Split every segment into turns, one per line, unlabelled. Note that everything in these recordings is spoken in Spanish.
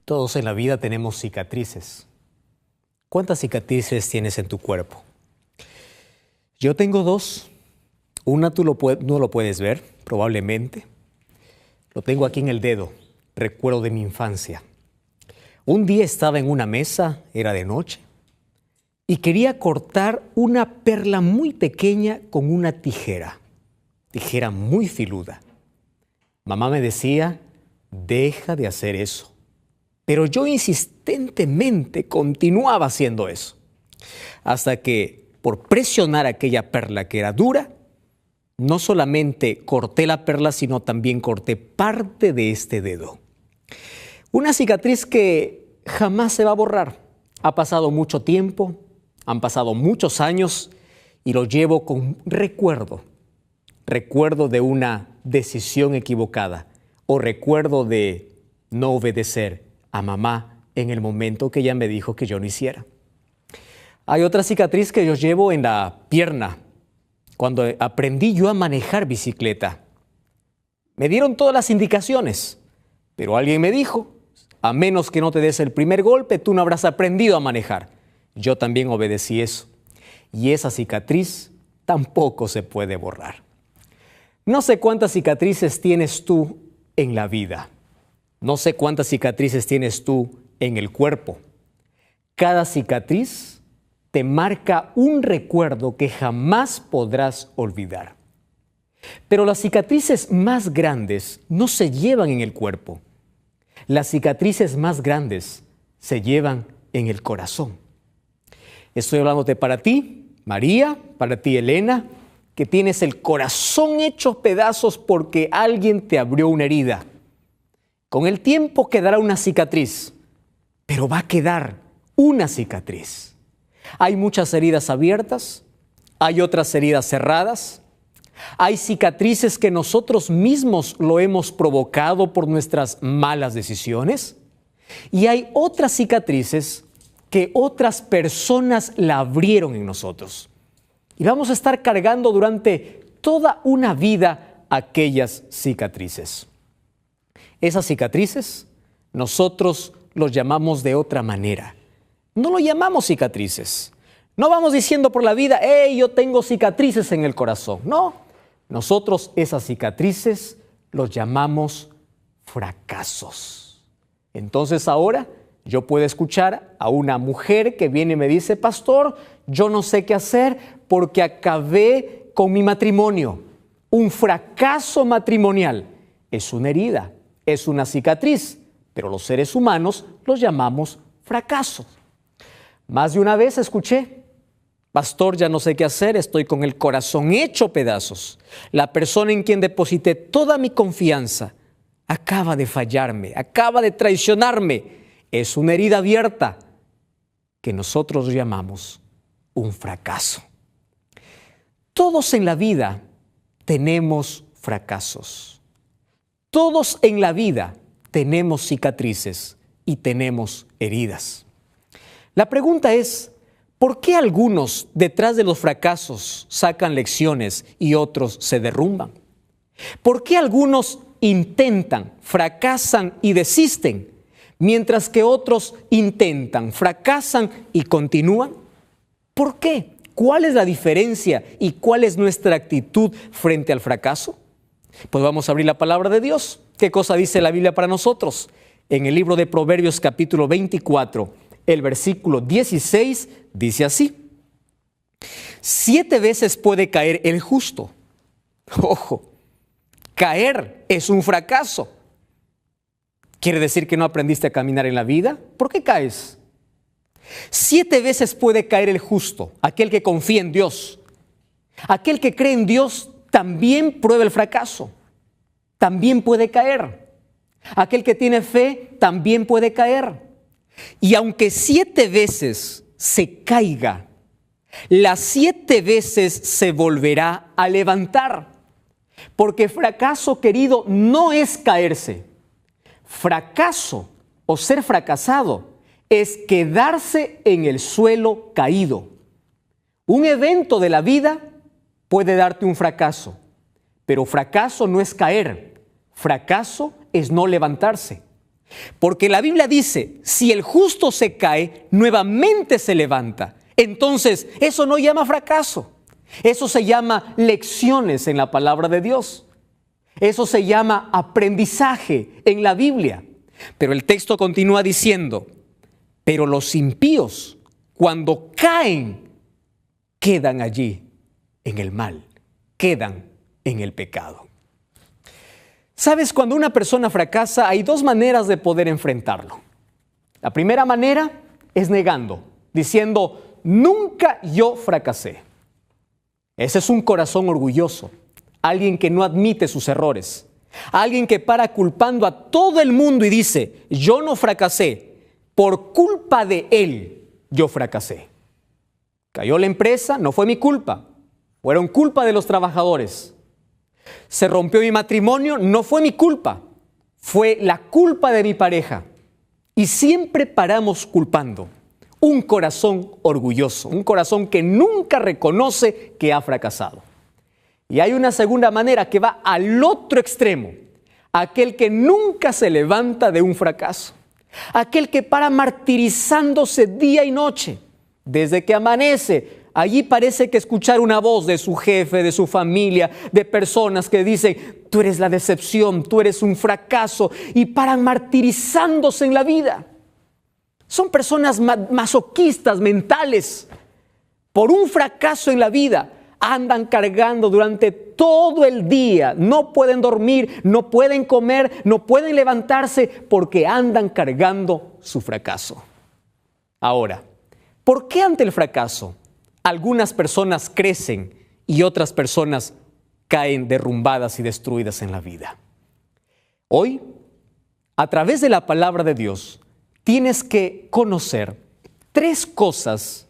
Todos en la vida tenemos cicatrices. ¿Cuántas cicatrices tienes en tu cuerpo? Yo tengo dos. Una tú no lo puedes ver, probablemente. Lo tengo aquí en el dedo, recuerdo de mi infancia. Un día estaba en una mesa, era de noche, y quería cortar una perla muy pequeña con una tijera muy filuda. Mamá me decía, deja de hacer eso. Pero yo insistentemente continuaba haciendo eso. Hasta que, por presionar aquella perla que era dura, no solamente corté la perla, sino también corté parte de este dedo. Una cicatriz que jamás se va a borrar. Ha pasado mucho tiempo, han pasado muchos años y lo llevo con recuerdo. Recuerdo de una decisión equivocada o recuerdo de no obedecer a mamá en el momento que ella me dijo que yo no hiciera. Hay otra cicatriz que yo llevo en la pierna. Cuando aprendí yo a manejar bicicleta, me dieron todas las indicaciones, pero alguien me dijo, a menos que no te des el primer golpe, tú no habrás aprendido a manejar. Yo también obedecí eso. Y esa cicatriz tampoco se puede borrar. No sé cuántas cicatrices tienes tú en la vida. No sé cuántas cicatrices tienes tú en el cuerpo. Cada cicatriz te marca un recuerdo que jamás podrás olvidar. Pero las cicatrices más grandes no se llevan en el cuerpo. Las cicatrices más grandes se llevan en el corazón. Estoy hablándote para ti, María, para ti, Elena, que tienes el corazón hecho pedazos porque alguien te abrió una herida. Con el tiempo quedará una cicatriz, pero va a quedar una cicatriz. Hay muchas heridas abiertas, hay otras heridas cerradas, hay cicatrices que nosotros mismos lo hemos provocado por nuestras malas decisiones y hay otras cicatrices que otras personas la abrieron en nosotros. Y vamos a estar cargando durante toda una vida aquellas cicatrices. Esas cicatrices nosotros los llamamos de otra manera. No lo llamamos cicatrices. No vamos diciendo por la vida, hey, yo tengo cicatrices en el corazón. No, nosotros esas cicatrices los llamamos fracasos. Entonces ahora yo puedo escuchar a una mujer que viene y me dice, pastor, yo no sé qué hacer porque acabé con mi matrimonio. Un fracaso matrimonial es una herida, es una cicatriz, pero los seres humanos los llamamos fracasos. Más de una vez escuché, pastor, ya no sé qué hacer, estoy con el corazón hecho pedazos. La persona en quien deposité toda mi confianza acaba de fallarme, acaba de traicionarme. Es una herida abierta que nosotros llamamos un fracaso. Todos en la vida tenemos fracasos. Todos en la vida tenemos cicatrices y tenemos heridas. La pregunta es, ¿por qué algunos detrás de los fracasos sacan lecciones y otros se derrumban? ¿Por qué algunos intentan, fracasan y desisten, mientras que otros intentan, fracasan y continúan? ¿Por qué? ¿Cuál es la diferencia y cuál es nuestra actitud frente al fracaso? Pues vamos a abrir la palabra de Dios. ¿Qué cosa dice la Biblia para nosotros? En el libro de Proverbios capítulo 24, el versículo 16 dice así: 7 veces puede caer el justo. Ojo, caer es un fracaso. ¿Quiere decir que no aprendiste a caminar en la vida? ¿Por qué caes? 7 veces puede caer el justo, aquel que confía en Dios. Aquel que cree en Dios también prueba el fracaso. También puede caer. Aquel que tiene fe también puede caer. Y aunque 7 veces se caiga, las 7 veces se volverá a levantar. Porque fracaso, querido, no es caerse. Fracaso o ser fracasado es quedarse en el suelo caído. Un evento de la vida puede darte un fracaso, pero fracaso no es caer, fracaso es no levantarse. Porque la Biblia dice, si el justo se cae, nuevamente se levanta. Entonces, eso no llama fracaso. Eso se llama lecciones en la palabra de Dios. Eso se llama aprendizaje en la Biblia. Pero el texto continúa diciendo, pero los impíos, cuando caen, quedan allí en el mal, quedan en el pecado. ¿Sabes? Cuando una persona fracasa, hay dos maneras de poder enfrentarlo. La primera manera es negando, diciendo, nunca yo fracasé. Ese es un corazón orgulloso, alguien que no admite sus errores, alguien que para culpando a todo el mundo y dice, yo no fracasé, por culpa de él yo fracasé. Cayó la empresa, no fue mi culpa, fueron culpa de los trabajadores. Se rompió mi matrimonio, no fue mi culpa, fue la culpa de mi pareja. Y siempre paramos culpando. Un corazón orgulloso, un corazón que nunca reconoce que ha fracasado. Y hay una segunda manera que va al otro extremo, aquel que nunca se levanta de un fracaso, aquel que para martirizándose día y noche, desde que amanece. Allí parece que escuchar una voz de su jefe, de su familia, de personas que dicen, tú eres la decepción, tú eres un fracaso, y paran martirizándose en la vida. Son personas masoquistas mentales. Por un fracaso en la vida, andan cargando durante todo el día. No pueden dormir, no pueden comer, no pueden levantarse porque andan cargando su fracaso. Ahora, ¿por qué ante el fracaso algunas personas crecen y otras personas caen derrumbadas y destruidas en la vida? Hoy, a través de la palabra de Dios, tienes que conocer 3 cosas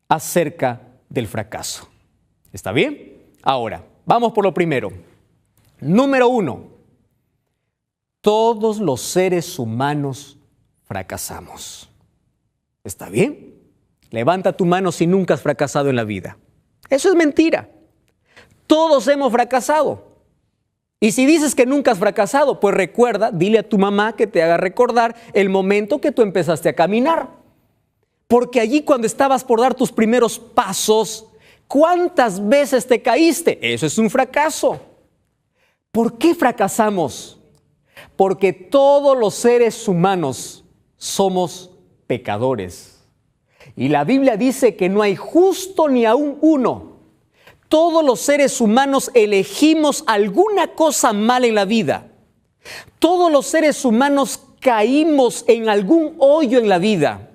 acerca del fracaso. ¿Está bien? Ahora, vamos por lo primero. Número 1. Todos los seres humanos fracasamos. ¿Está bien? Levanta tu mano si nunca has fracasado en la vida. Eso es mentira. Todos hemos fracasado. Y si dices que nunca has fracasado, pues recuerda, dile a tu mamá que te haga recordar el momento que tú empezaste a caminar. Porque allí cuando estabas por dar tus primeros pasos, ¿cuántas veces te caíste? Eso es un fracaso. ¿Por qué fracasamos? Porque todos los seres humanos somos pecadores. Y la Biblia dice que no hay justo ni aún uno. Todos los seres humanos elegimos alguna cosa mala en la vida. Todos los seres humanos caímos en algún hoyo en la vida.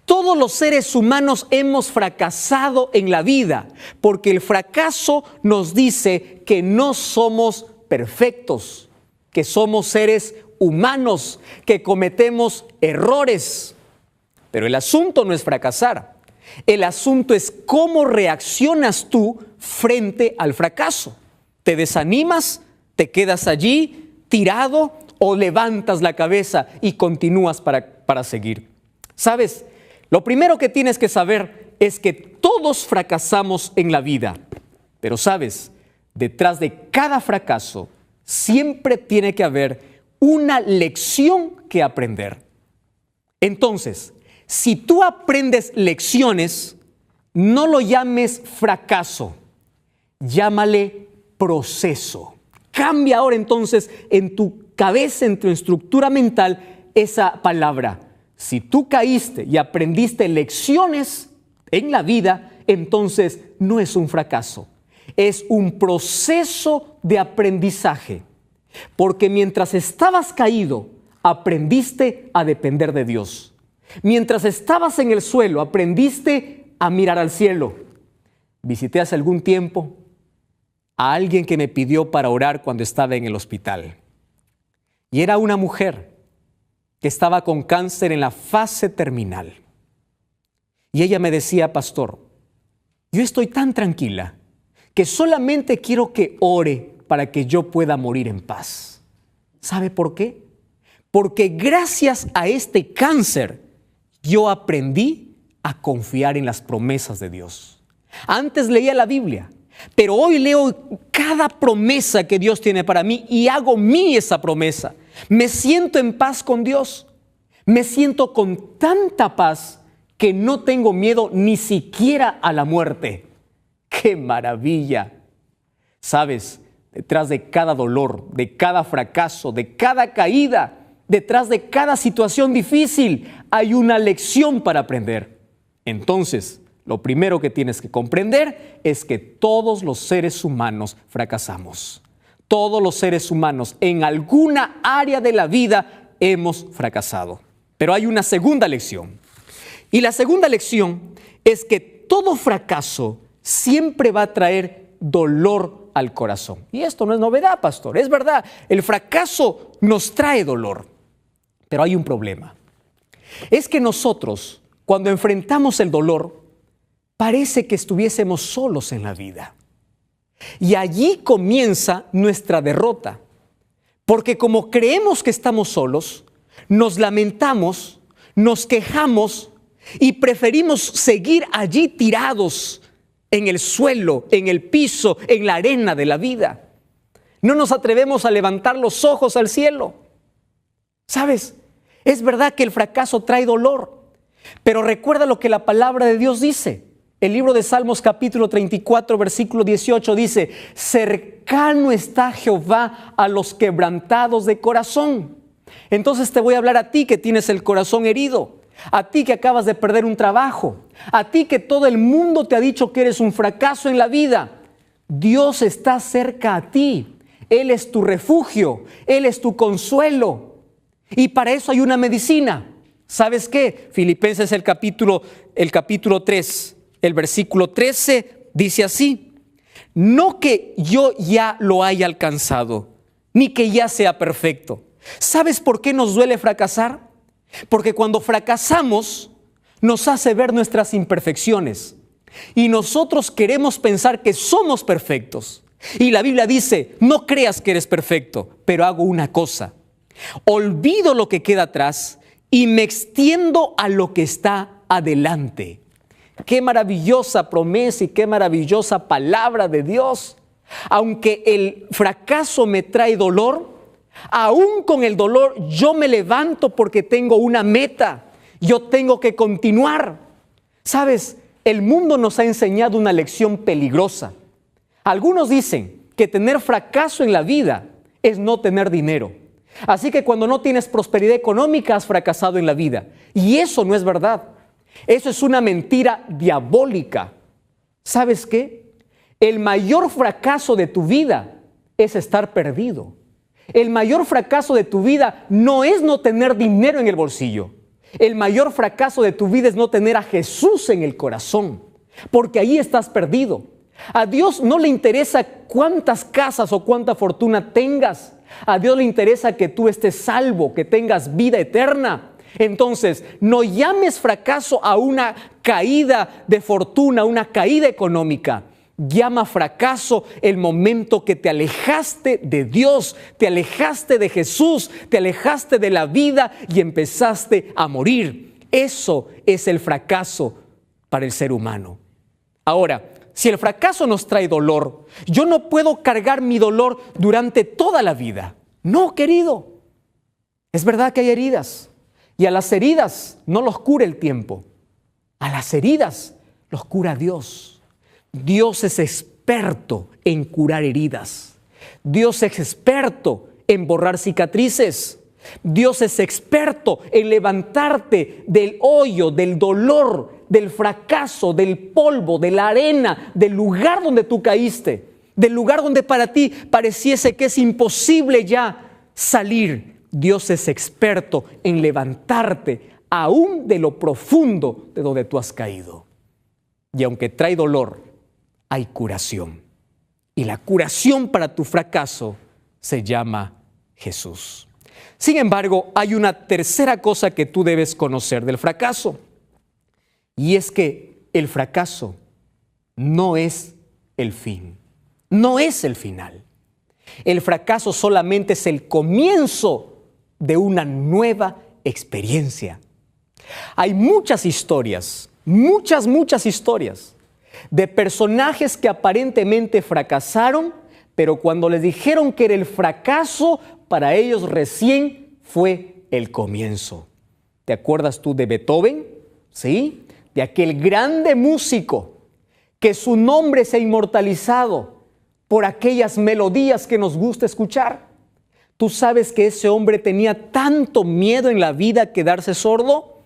Todos los seres humanos hemos fracasado en la vida, porque el fracaso nos dice que no somos perfectos, que somos seres humanos, que cometemos errores. Pero el asunto no es fracasar. El asunto es cómo reaccionas tú frente al fracaso. ¿Te desanimas? ¿Te quedas allí tirado? ¿O levantas la cabeza y continúas para seguir? ¿Sabes? Lo primero que tienes que saber es que todos fracasamos en la vida. Pero ¿sabes? Detrás de cada fracaso siempre tiene que haber una lección que aprender. Entonces, si tú aprendes lecciones, no lo llames fracaso, llámale proceso. Cambia ahora entonces en tu cabeza, en tu estructura mental, esa palabra. Si tú caíste y aprendiste lecciones en la vida, entonces no es un fracaso, es un proceso de aprendizaje. Porque mientras estabas caído, aprendiste a depender de Dios. Mientras estabas en el suelo, aprendiste a mirar al cielo. Visité hace algún tiempo a alguien que me pidió para orar cuando estaba en el hospital. Y era una mujer que estaba con cáncer en la fase terminal. Y ella me decía, pastor, yo estoy tan tranquila que solamente quiero que ore para que yo pueda morir en paz. ¿Sabe por qué? Porque gracias a este cáncer, yo aprendí a confiar en las promesas de Dios. Antes leía la Biblia, pero hoy leo cada promesa que Dios tiene para mí y hago mía esa promesa. Me siento en paz con Dios. Me siento con tanta paz que no tengo miedo ni siquiera a la muerte. ¡Qué maravilla! ¿Sabes? Detrás de cada dolor, de cada fracaso, de cada caída, detrás de cada situación difícil, hay una lección para aprender. Entonces, lo primero que tienes que comprender es que todos los seres humanos fracasamos. Todos los seres humanos en alguna área de la vida hemos fracasado. Pero hay una segunda lección. Y la segunda lección es que todo fracaso siempre va a traer dolor al corazón. Y esto no es novedad, pastor. Es verdad, el fracaso nos trae dolor. Pero hay un problema. Es que nosotros, cuando enfrentamos el dolor, parece que estuviésemos solos en la vida. Y allí comienza nuestra derrota. Porque como creemos que estamos solos, nos lamentamos, nos quejamos y preferimos seguir allí tirados en el suelo, en el piso, en la arena de la vida. No nos atrevemos a levantar los ojos al cielo. ¿Sabes? Es verdad que el fracaso trae dolor, pero recuerda lo que la palabra de Dios dice. El libro de Salmos capítulo 34, versículo 18 dice: cercano está Jehová a los quebrantados de corazón. Entonces te voy a hablar a ti que tienes el corazón herido, a ti que acabas de perder un trabajo, a ti que todo el mundo te ha dicho que eres un fracaso en la vida. Dios está cerca a ti. Él es tu refugio, Él es tu consuelo. Y para eso hay una medicina. ¿Sabes qué? Filipenses el capítulo 3, el versículo 13 dice así: no que yo ya lo haya alcanzado, ni que ya sea perfecto. ¿Sabes por qué nos duele fracasar? Porque cuando fracasamos nos hace ver nuestras imperfecciones y nosotros queremos pensar que somos perfectos. Y la Biblia dice: no creas que eres perfecto, pero hago una cosa: olvido lo que queda atrás y me extiendo a lo que está adelante. Qué maravillosa promesa y qué maravillosa palabra de Dios. Aunque el fracaso me trae dolor, aún con el dolor yo me levanto porque tengo una meta. Yo tengo que continuar. ¿Sabes? El mundo nos ha enseñado una lección peligrosa. Algunos dicen que tener fracaso en la vida es no tener dinero. Así que cuando no tienes prosperidad económica has fracasado en la vida. Y eso no es verdad. Eso es una mentira diabólica. ¿Sabes qué? El mayor fracaso de tu vida es estar perdido. El mayor fracaso de tu vida no es no tener dinero en el bolsillo. El mayor fracaso de tu vida es no tener a Jesús en el corazón, porque ahí estás perdido. A Dios no le interesa cuántas casas o cuánta fortuna tengas. A Dios le interesa que tú estés salvo, que tengas vida eterna. Entonces, no llames fracaso a una caída de fortuna, una caída económica. Llama fracaso el momento que te alejaste de Dios, te alejaste de Jesús, te alejaste de la vida y empezaste a morir. Eso es el fracaso para el ser humano. Ahora, si el fracaso nos trae dolor, yo no puedo cargar mi dolor durante toda la vida. No, querido. Es verdad que hay heridas. Y a las heridas no los cura el tiempo. A las heridas los cura Dios. Dios es experto en curar heridas. Dios es experto en borrar cicatrices. Dios es experto en levantarte del hoyo, del dolor, del fracaso, del polvo, de la arena, del lugar donde tú caíste, del lugar donde para ti pareciese que es imposible ya salir. Dios es experto en levantarte aún de lo profundo de donde tú has caído. Y aunque trae dolor, hay curación. Y la curación para tu fracaso se llama Jesús. Sin embargo, hay una tercera cosa que tú debes conocer del fracaso. Y es que el fracaso no es el fin. No es el final. El fracaso solamente es el comienzo de una nueva experiencia. Hay muchas historias, muchas historias de personajes que aparentemente fracasaron, pero cuando les dijeron que era el fracaso, para ellos recién fue el comienzo. ¿Te acuerdas tú de Beethoven? ¿Sí? De aquel grande músico que su nombre se ha inmortalizado por aquellas melodías que nos gusta escuchar. ¿Tú sabes que ese hombre tenía tanto miedo en la vida a quedarse sordo?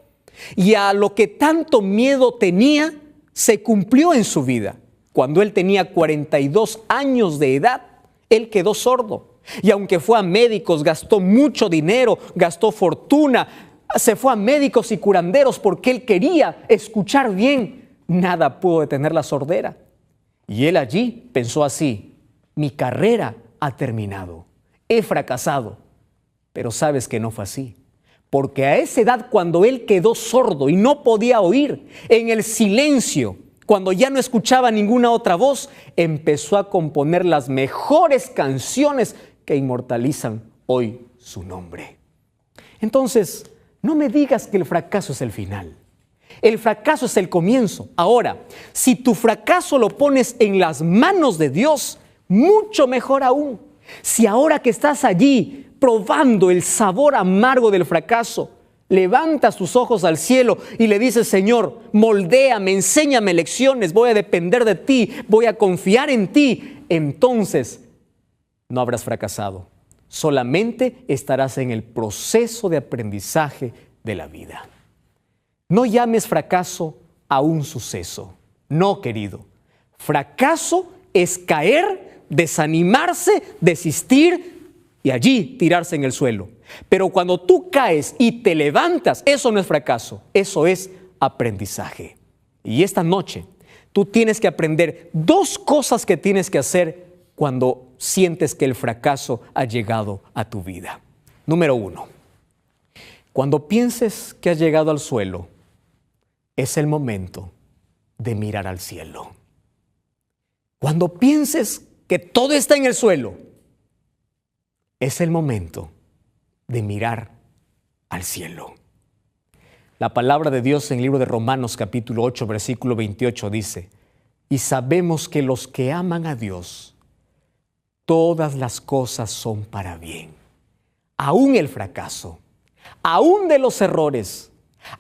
Y a lo que tanto miedo tenía, se cumplió en su vida. Cuando él tenía 42 años de edad, él quedó sordo. Y aunque fue a médicos, gastó mucho dinero, gastó fortuna, se fue a médicos y curanderos porque él quería escuchar bien. Nada pudo detener la sordera. Y él allí pensó así: mi carrera ha terminado, he fracasado. Pero sabes que no fue así. Porque a esa edad, cuando él quedó sordo y no podía oír, en el silencio, cuando ya no escuchaba ninguna otra voz, empezó a componer las mejores canciones que inmortalizan hoy su nombre. Entonces, no me digas que el fracaso es el final. El fracaso es el comienzo. Ahora, si tu fracaso lo pones en las manos de Dios, mucho mejor aún. Si ahora que estás allí probando el sabor amargo del fracaso, levantas tus ojos al cielo y le dices: Señor, moldéame, enséñame lecciones, voy a depender de ti, voy a confiar en ti, entonces no habrás fracasado. Solamente estarás en el proceso de aprendizaje de la vida. No llames fracaso a un suceso. No, querido. Fracaso es caer, desanimarse, desistir y allí tirarse en el suelo. Pero cuando tú caes y te levantas, eso no es fracaso, eso es aprendizaje. Y esta noche tú tienes que aprender dos cosas que tienes que hacer cuando sientes que el fracaso ha llegado a tu vida. Número 1, cuando pienses que has llegado al suelo, es el momento de mirar al cielo. Cuando pienses que todo está en el suelo, es el momento de mirar al cielo. La palabra de Dios en el libro de Romanos capítulo 8, versículo 28 dice: y sabemos que los que aman a Dios, todas las cosas son para bien. Aún el fracaso, aún de los errores,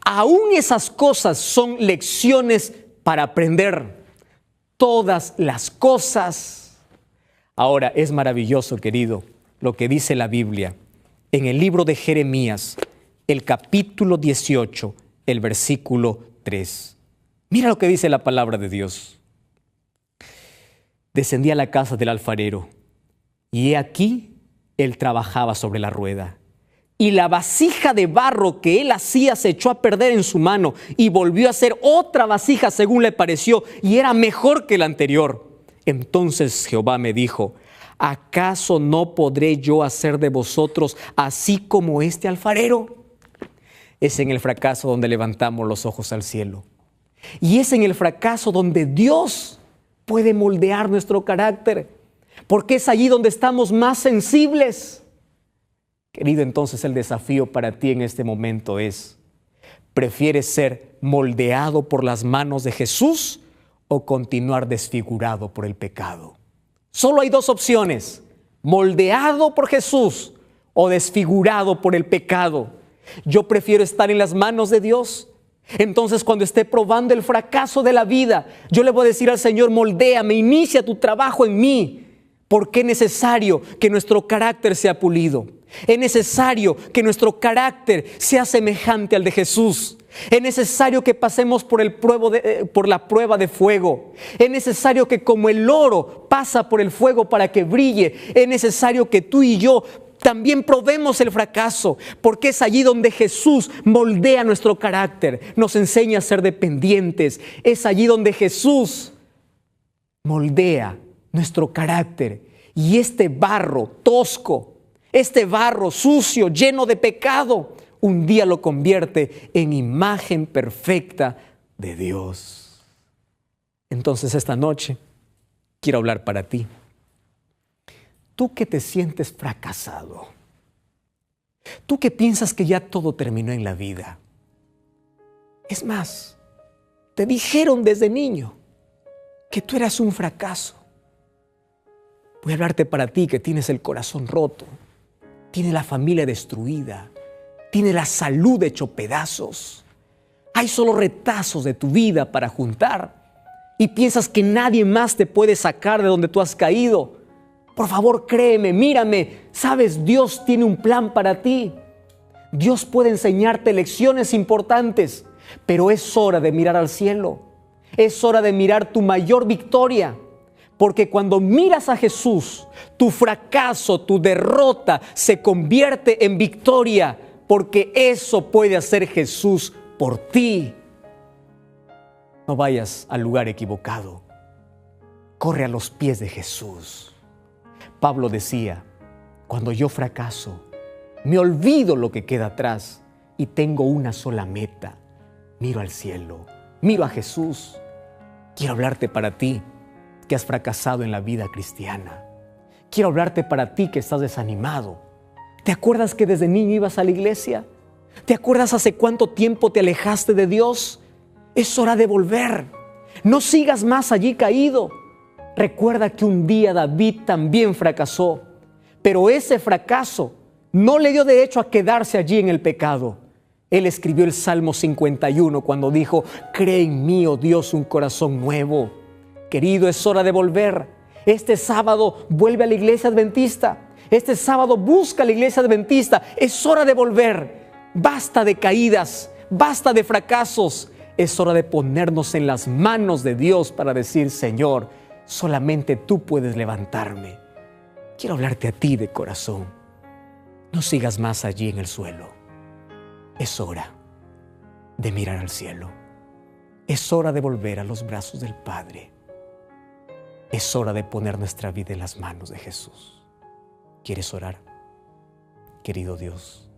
aún esas cosas son lecciones para aprender. Todas las cosas. Ahora es maravilloso, querido, lo que dice la Biblia en el libro de Jeremías, el capítulo 18, el versículo 3. Mira lo que dice la palabra de Dios. Descendí a la casa del alfarero, y he aquí, él trabajaba sobre la rueda. Y la vasija de barro que él hacía se echó a perder en su mano, y volvió a hacer otra vasija según le pareció, y era mejor que la anterior. Entonces Jehová me dijo: ¿acaso no podré yo hacer de vosotros así como este alfarero? Es en el fracaso donde levantamos los ojos al cielo. Y es en el fracaso donde Dios puede moldear nuestro carácter, porque es allí donde estamos más sensibles. Querido, entonces el desafío para ti en este momento es: ¿prefieres ser moldeado por las manos de Jesús o continuar desfigurado por el pecado? Solo hay dos opciones: moldeado por Jesús o desfigurado por el pecado. Yo prefiero estar en las manos de Dios. Entonces, cuando esté probando el fracaso de la vida, yo le voy a decir al Señor: moldéame, inicia tu trabajo en mí, porque es necesario que nuestro carácter sea pulido. Es necesario que nuestro carácter sea semejante al de Jesús. Es necesario que pasemos por la prueba de fuego. Es necesario que, como el oro pasa por el fuego para que brille, es necesario que tú y yo también probemos el fracaso, porque es allí donde Jesús moldea nuestro carácter, nos enseña a ser dependientes. Es allí donde Jesús moldea nuestro carácter, y este barro tosco, este barro sucio, lleno de pecado, un día lo convierte en imagen perfecta de Dios. Entonces esta noche quiero hablar para ti. Tú que te sientes fracasado, tú que piensas que ya todo terminó en la vida. Es más, te dijeron desde niño que tú eras un fracaso. Voy a hablarte para ti que tienes el corazón roto. tiene la familia destruida, tiene la salud hecho pedazos. Hay solo retazos de tu vida para juntar y piensas que nadie más te puede sacar de donde tú has caído. Por favor, créeme, mírame. Sabes, Dios tiene un plan para ti. Dios puede enseñarte lecciones importantes, pero es hora de mirar al cielo. Es hora de mirar tu mayor victoria. Porque cuando miras a Jesús, tu fracaso, tu derrota se convierte en victoria, porque eso puede hacer Jesús por ti. No vayas al lugar equivocado. Corre a los pies de Jesús. Pablo decía, cuando yo fracaso, me olvido lo que queda atrás y tengo una sola meta. Miro al cielo, miro a Jesús. Quiero hablarte para ti que has fracasado en la vida cristiana. Quiero hablarte para ti que estás desanimado. ¿Te acuerdas que desde niño ibas a la iglesia? ¿Te acuerdas hace cuánto tiempo te alejaste de Dios? Es hora de volver. No sigas más allí caído. Recuerda que un día David también fracasó, pero ese fracaso no le dio derecho a quedarse allí en el pecado. Él escribió el Salmo 51 cuando dijo, cree en mí, oh Dios, un corazón nuevo. Querido, es hora de volver. Este sábado vuelve a la iglesia adventista. Este sábado busca la iglesia adventista. Es hora de volver. Basta de caídas, basta de fracasos. Es hora de ponernos en las manos de Dios para decir, Señor, solamente tú puedes levantarme. Quiero hablarte a ti de corazón. No sigas más allí en el suelo. Es hora de mirar al cielo. Es hora de volver a los brazos del Padre. Es hora de poner nuestra vida en las manos de Jesús. ¿Quieres orar? Querido Dios,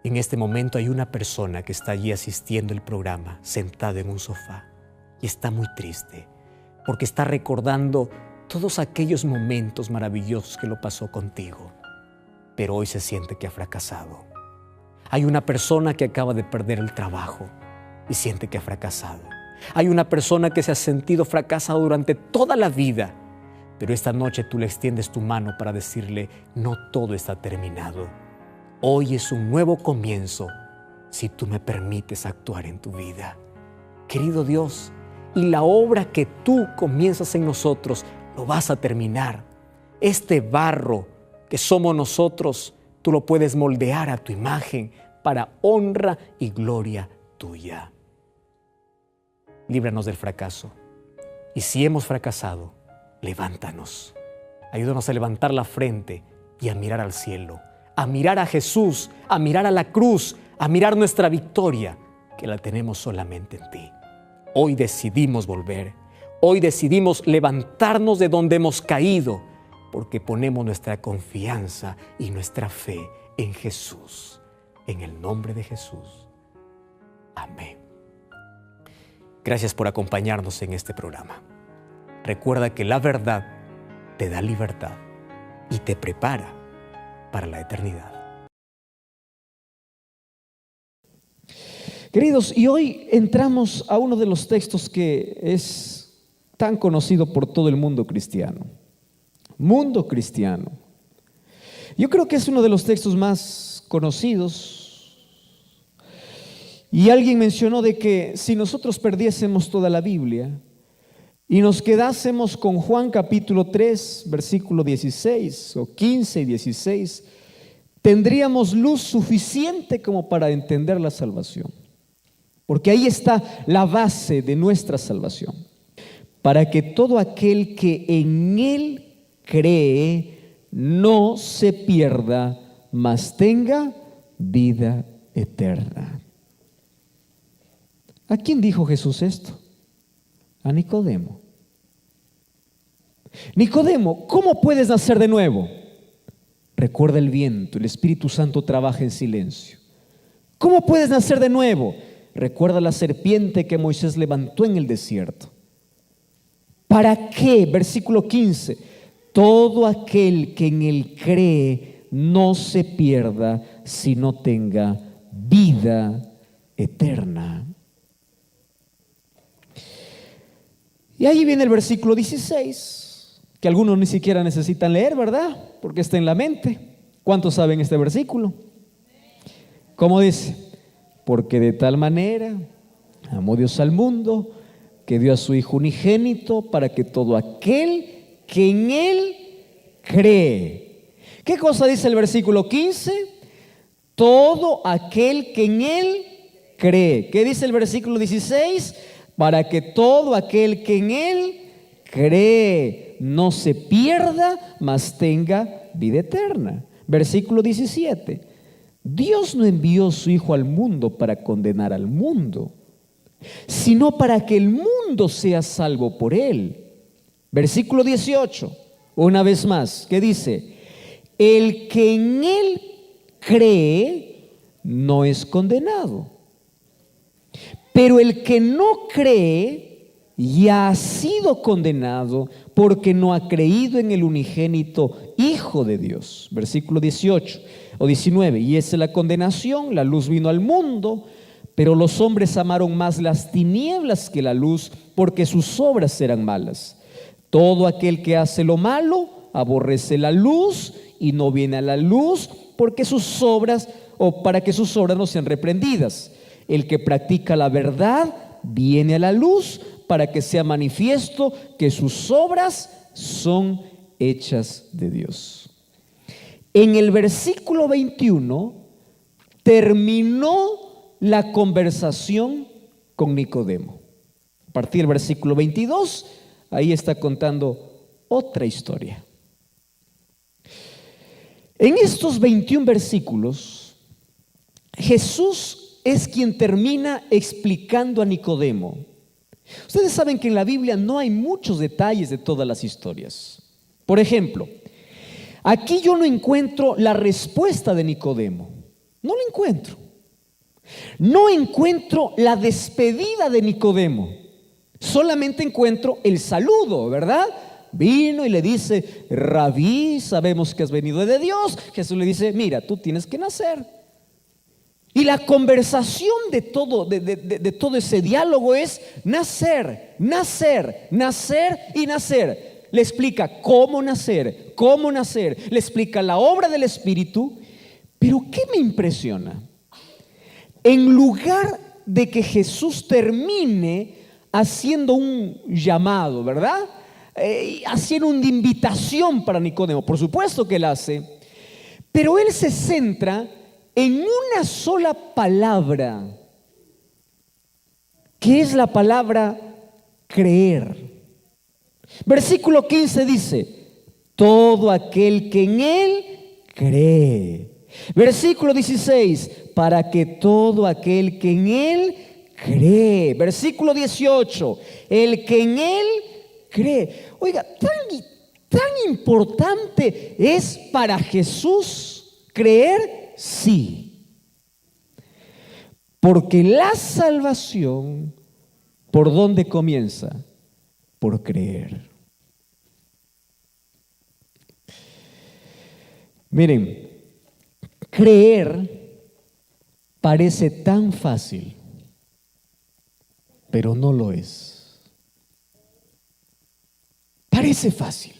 en este momento hay una persona que está allí asistiendo al programa, sentada en un sofá, y está muy triste porque está recordando todos aquellos momentos maravillosos que lo pasó contigo, pero hoy se siente que ha fracasado. Hay una persona que acaba de perder el trabajo y siente que ha fracasado. Hay una persona que se ha sentido fracasado durante toda la vida, pero esta noche tú le extiendes tu mano para decirle, no todo está terminado. Hoy es un nuevo comienzo si tú me permites actuar en tu vida. Querido Dios, y la obra que tú comienzas en nosotros, lo vas a terminar. Este barro que somos nosotros, tú lo puedes moldear a tu imagen para honra y gloria tuya. Líbranos del fracaso. Y si hemos fracasado, levántanos. Ayúdanos a levantar la frente y a mirar al cielo, a mirar a Jesús, a mirar a la cruz, a mirar nuestra victoria, que la tenemos solamente en ti. Hoy decidimos volver. Hoy decidimos levantarnos de donde hemos caído, porque ponemos nuestra confianza y nuestra fe en Jesús. En el nombre de Jesús. Amén. Gracias por acompañarnos en este programa. Recuerda que la verdad te da libertad y te prepara para la eternidad.
Queridos, y hoy entramos a uno de los textos que es tan conocido por todo el mundo cristiano. Mundo cristiano. Yo creo que es uno de los textos más conocidos. Y alguien mencionó de que si nosotros perdiésemos toda la Biblia y nos quedásemos con Juan capítulo 3, versículo 16 o 15 y 16, tendríamos luz suficiente como para entender la salvación. Porque ahí está la base de nuestra salvación. Para que todo aquel que en Él cree no se pierda, mas tenga vida eterna. ¿A quién dijo Jesús esto? A Nicodemo. Nicodemo, ¿cómo puedes nacer de nuevo? Recuerda el viento, el Espíritu Santo trabaja en silencio. ¿Cómo puedes nacer de nuevo? Recuerda la serpiente que Moisés levantó en el desierto. ¿Para qué? Versículo 15. Todo aquel que en Él cree no se pierda, sino tenga vida eterna. Y ahí viene el versículo 16, que algunos ni siquiera necesitan leer, ¿verdad? Porque está en la mente. ¿Cuántos saben este versículo? ¿Cómo dice? Porque de tal manera amó Dios al mundo que dio a su Hijo unigénito para que todo aquel que en Él cree. ¿Qué cosa dice el versículo 15? Todo aquel que en Él cree. ¿Qué dice el versículo 16? Para que todo aquel que en Él cree no se pierda, mas tenga vida eterna. Versículo 17. Dios no envió a su Hijo al mundo para condenar al mundo, sino para que el mundo sea salvo por Él. Versículo 18, una vez más, ¿qué dice? El que en Él cree no es condenado, pero el que no cree ya ha sido condenado porque no ha creído en el unigénito Hijo de Dios. Versículo 18 o 19, y esa es la condenación: la luz vino al mundo, pero los hombres amaron más las tinieblas que la luz, porque sus obras eran malas. Todo aquel que hace lo malo aborrece la luz y no viene a la luz, porque sus obras, o para que sus obras no sean reprendidas. El que practica la verdad viene a la luz, para que sea manifiesto que sus obras son hechas de Dios. En el versículo 21 terminó la conversación con Nicodemo. A partir del versículo 22, ahí está contando otra historia. En estos 21 versículos, Jesús es quien termina explicando a Nicodemo. Ustedes saben que en la Biblia no hay muchos detalles de todas las historias. Por ejemplo, aquí yo no encuentro la respuesta de Nicodemo. No la encuentro. No encuentro la despedida de Nicodemo. Solamente encuentro el saludo, ¿verdad? Vino y le dice: Rabí, sabemos que has venido de Dios. Jesús le dice: mira, tú tienes que nacer. Y la conversación de todo ese diálogo es nacer, nacer, nacer y nacer. Le explica cómo nacer, cómo nacer. Le explica la obra del Espíritu. Pero ¿qué me impresiona? En lugar de que Jesús termine haciendo un llamado, ¿verdad? Haciendo una invitación para Nicodemo. Por supuesto que él hace. Pero él se centra en una sola palabra, que es la palabra creer. Versículo 15 dice: todo aquel que en Él cree. Versículo 16: para que todo aquel que en Él cree. Versículo 18: el que en Él cree. Oiga, tan importante es para Jesús creer. Sí, porque la salvación, ¿por dónde comienza? Por creer. Miren, creer parece tan fácil, pero no lo es. Parece fácil.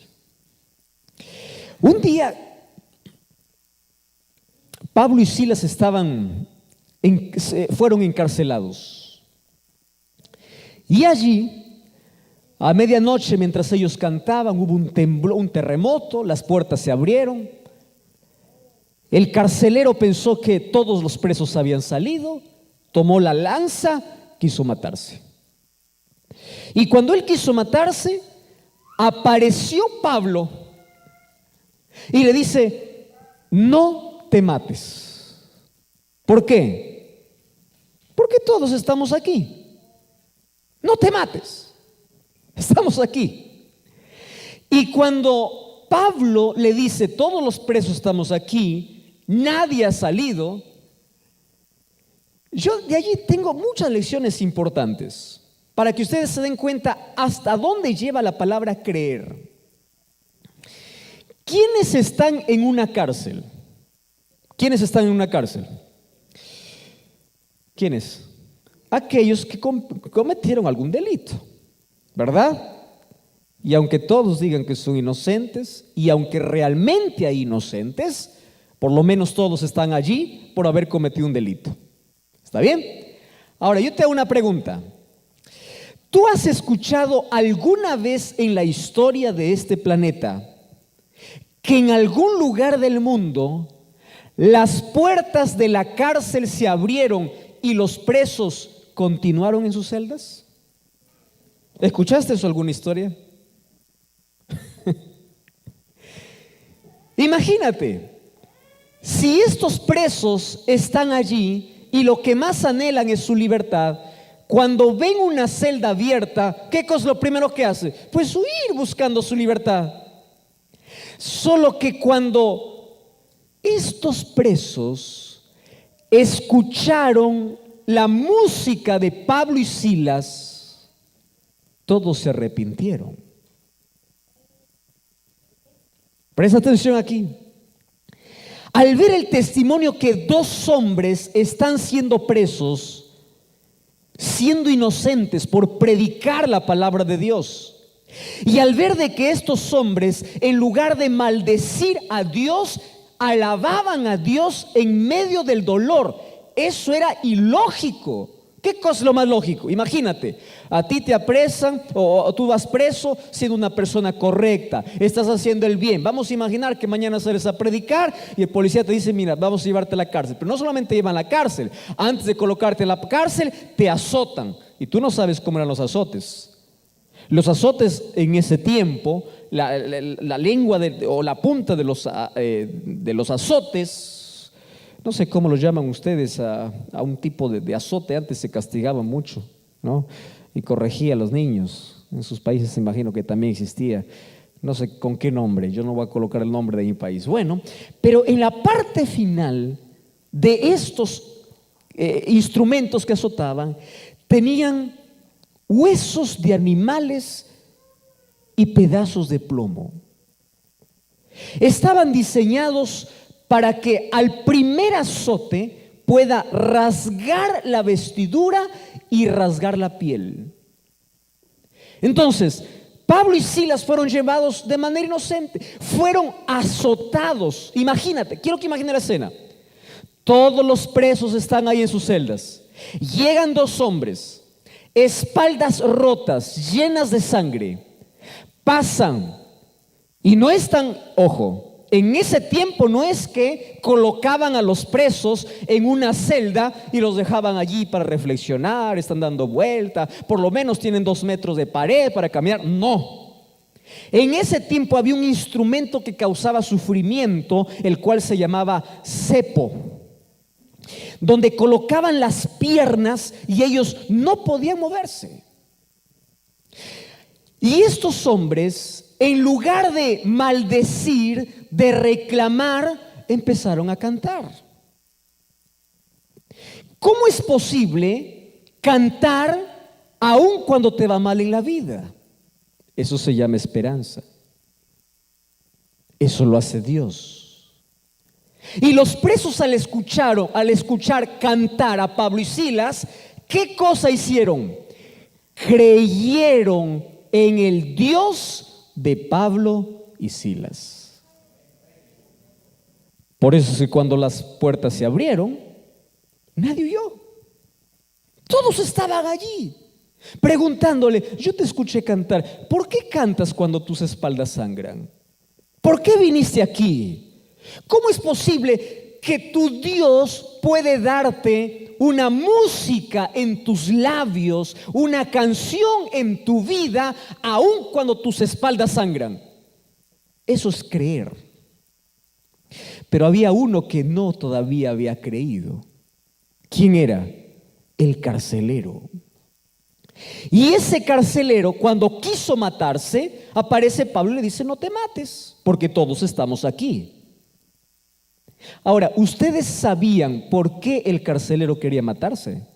Un día Pablo y Silas fueron encarcelados. Y allí, a medianoche, mientras ellos cantaban, hubo un temblor, un terremoto, las puertas se abrieron. El carcelero pensó que todos los presos habían salido, tomó la lanza, quiso matarse. Y cuando él quiso matarse, apareció Pablo y le dice: no te mates. ¿Por qué? Porque todos estamos aquí. No te mates. Estamos aquí. Y cuando Pablo le dice: todos los presos estamos aquí, nadie ha salido, yo de allí tengo muchas lecciones importantes para que ustedes se den cuenta hasta dónde lleva la palabra creer. ¿Quiénes están en una cárcel? ¿Quiénes están en una cárcel? ¿Quiénes? Aquellos que cometieron algún delito, ¿verdad? Y aunque todos digan que son inocentes, y aunque realmente hay inocentes, Por lo menos todos están allí por haber cometido un delito. ¿Está bien? Ahora, yo te hago una pregunta. ¿Tú has escuchado alguna vez en la historia de este planeta que en algún lugar del mundo las puertas de la cárcel se abrieron y los presos continuaron en sus celdas? ¿Escuchaste eso alguna historia? Imagínate, si estos presos están allí y lo que más anhelan es su libertad, cuando ven una celda abierta, ¿qué cosa es lo primero que hace? Pues huir buscando su libertad. Solo que cuando estos presos escucharon la música de Pablo y Silas, todos se arrepintieron. Presta atención aquí. Al ver el testimonio que dos hombres están siendo presos, siendo inocentes por predicar la palabra de Dios, y al ver de que estos hombres, en lugar de maldecir a Dios, alababan a Dios en medio del dolor, eso era ilógico. ¿Qué cosa es lo más lógico? Imagínate, a ti te apresan o tú vas preso siendo una persona correcta, estás haciendo el bien. Vamos a imaginar que mañana sales a predicar y el policía te dice, mira, vamos a llevarte a la cárcel. Pero no solamente te llevan a la cárcel, antes de colocarte en la cárcel te azotan. Y tú no sabes cómo eran los azotes. Los azotes en ese tiempo, la lengua o la punta de los azotes, no sé cómo lo llaman ustedes a un tipo de azote. Antes se castigaba mucho, ¿no? Y corregía a los niños. En sus países imagino que también existía. No sé con qué nombre, yo no voy a colocar el nombre de mi país. Bueno, pero en la parte final de estos instrumentos que azotaban, tenían huesos de animales y pedazos de plomo. Estaban diseñados para que al primer azote pueda rasgar la vestidura y rasgar la piel. Entonces, Pablo y Silas fueron llevados de manera inocente, fueron azotados. Imagínate, quiero que imagine la escena. Todos los presos están ahí en sus celdas. Llegan dos hombres, espaldas rotas, llenas de sangre. Pasan y no están, ojo, en ese tiempo no es que colocaban a los presos en una celda y los dejaban allí para reflexionar, están dando vuelta, por lo menos tienen 2 metros de pared para caminar. No. En ese tiempo había un instrumento que causaba sufrimiento, el cual se llamaba cepo, donde colocaban las piernas y ellos no podían moverse. Y estos hombres, en lugar de maldecir, de reclamar, empezaron a cantar. ¿Cómo es posible cantar aun cuando te va mal en la vida? Eso se llama esperanza. Eso lo hace Dios. Y los presos al escuchar cantar a Pablo y Silas, ¿qué cosa hicieron? Creyeron en el Dios de Pablo y Silas. Por eso es que cuando las puertas se abrieron, nadie huyó. Todos estaban allí, preguntándole, yo te escuché cantar, ¿por qué cantas cuando tus espaldas sangran? ¿Por qué viniste aquí? ¿Cómo es posible que tu Dios puede darte una música en tus labios, una canción en tu vida, aun cuando tus espaldas sangran? Eso es creer. Pero había uno que no todavía había creído. ¿Quién era? El carcelero. Y ese carcelero, cuando quiso matarse, aparece Pablo y le dice, no te mates, porque todos estamos aquí. Ahora, ¿ustedes sabían por qué el carcelero quería matarse?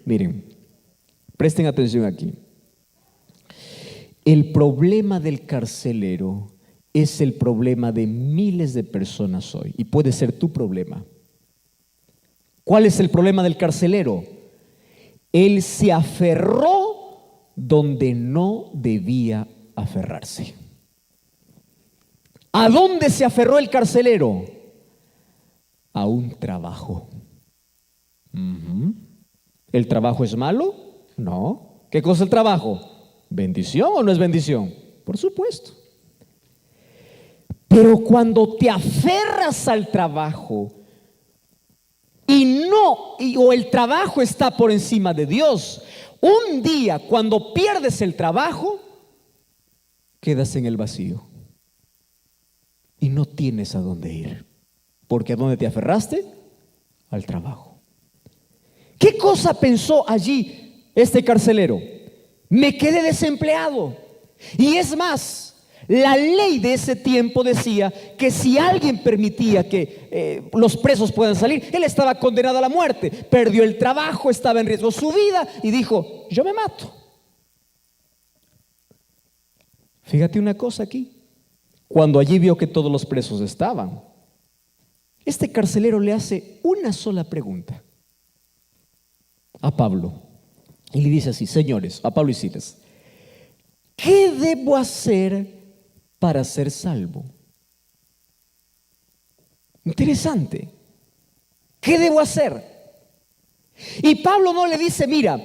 Miren, presten atención aquí. El problema del carcelero es el problema de miles de personas hoy, y puede ser tu problema. ¿Cuál es el problema del carcelero? Él se aferró donde no debía aferrarse. ¿A dónde se aferró el carcelero? A un trabajo. ¿El trabajo es malo? No. ¿Qué cosa es el trabajo? ¿Bendición o no es bendición? Por supuesto. Pero cuando te aferras al trabajo o el trabajo está por encima de Dios, un día cuando pierdes el trabajo, quedas en el vacío y no tienes a dónde ir. Porque ¿a dónde te aferraste? Al trabajo. ¿Qué cosa pensó allí este carcelero? Me quedé desempleado. Y es más, la ley de ese tiempo decía que si alguien permitía que los presos puedan salir, él estaba condenado a la muerte. Perdió el trabajo, estaba en riesgo su vida y dijo, yo me mato. Fíjate una cosa aquí. Cuando allí vio que todos los presos estaban, este carcelero le hace una sola pregunta a Pablo. Y le dice así, señores, a Pablo y Silas, ¿qué debo hacer para ser salvo? Interesante. ¿Qué debo hacer? Y Pablo no le dice, mira,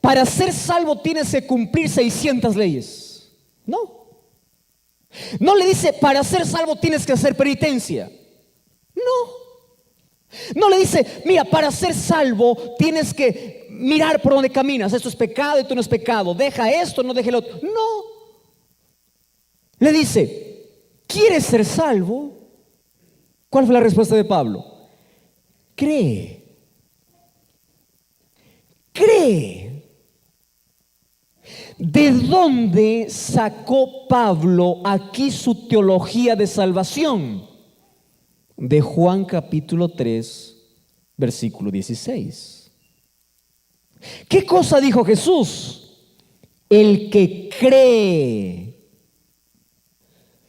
para ser salvo tienes que cumplir 600 leyes. No. No le dice, para ser salvo tienes que hacer penitencia. No. No le dice, mira, para ser salvo tienes que mirar por donde caminas. Esto es pecado, esto no es pecado. Deja esto, no deje lo otro. No. Le dice, ¿quieres ser salvo? ¿Cuál fue la respuesta de Pablo? Cree. Cree. ¿De dónde sacó Pablo aquí su teología de salvación? De Juan capítulo 3, versículo 16. ¿Qué cosa dijo Jesús? El que cree.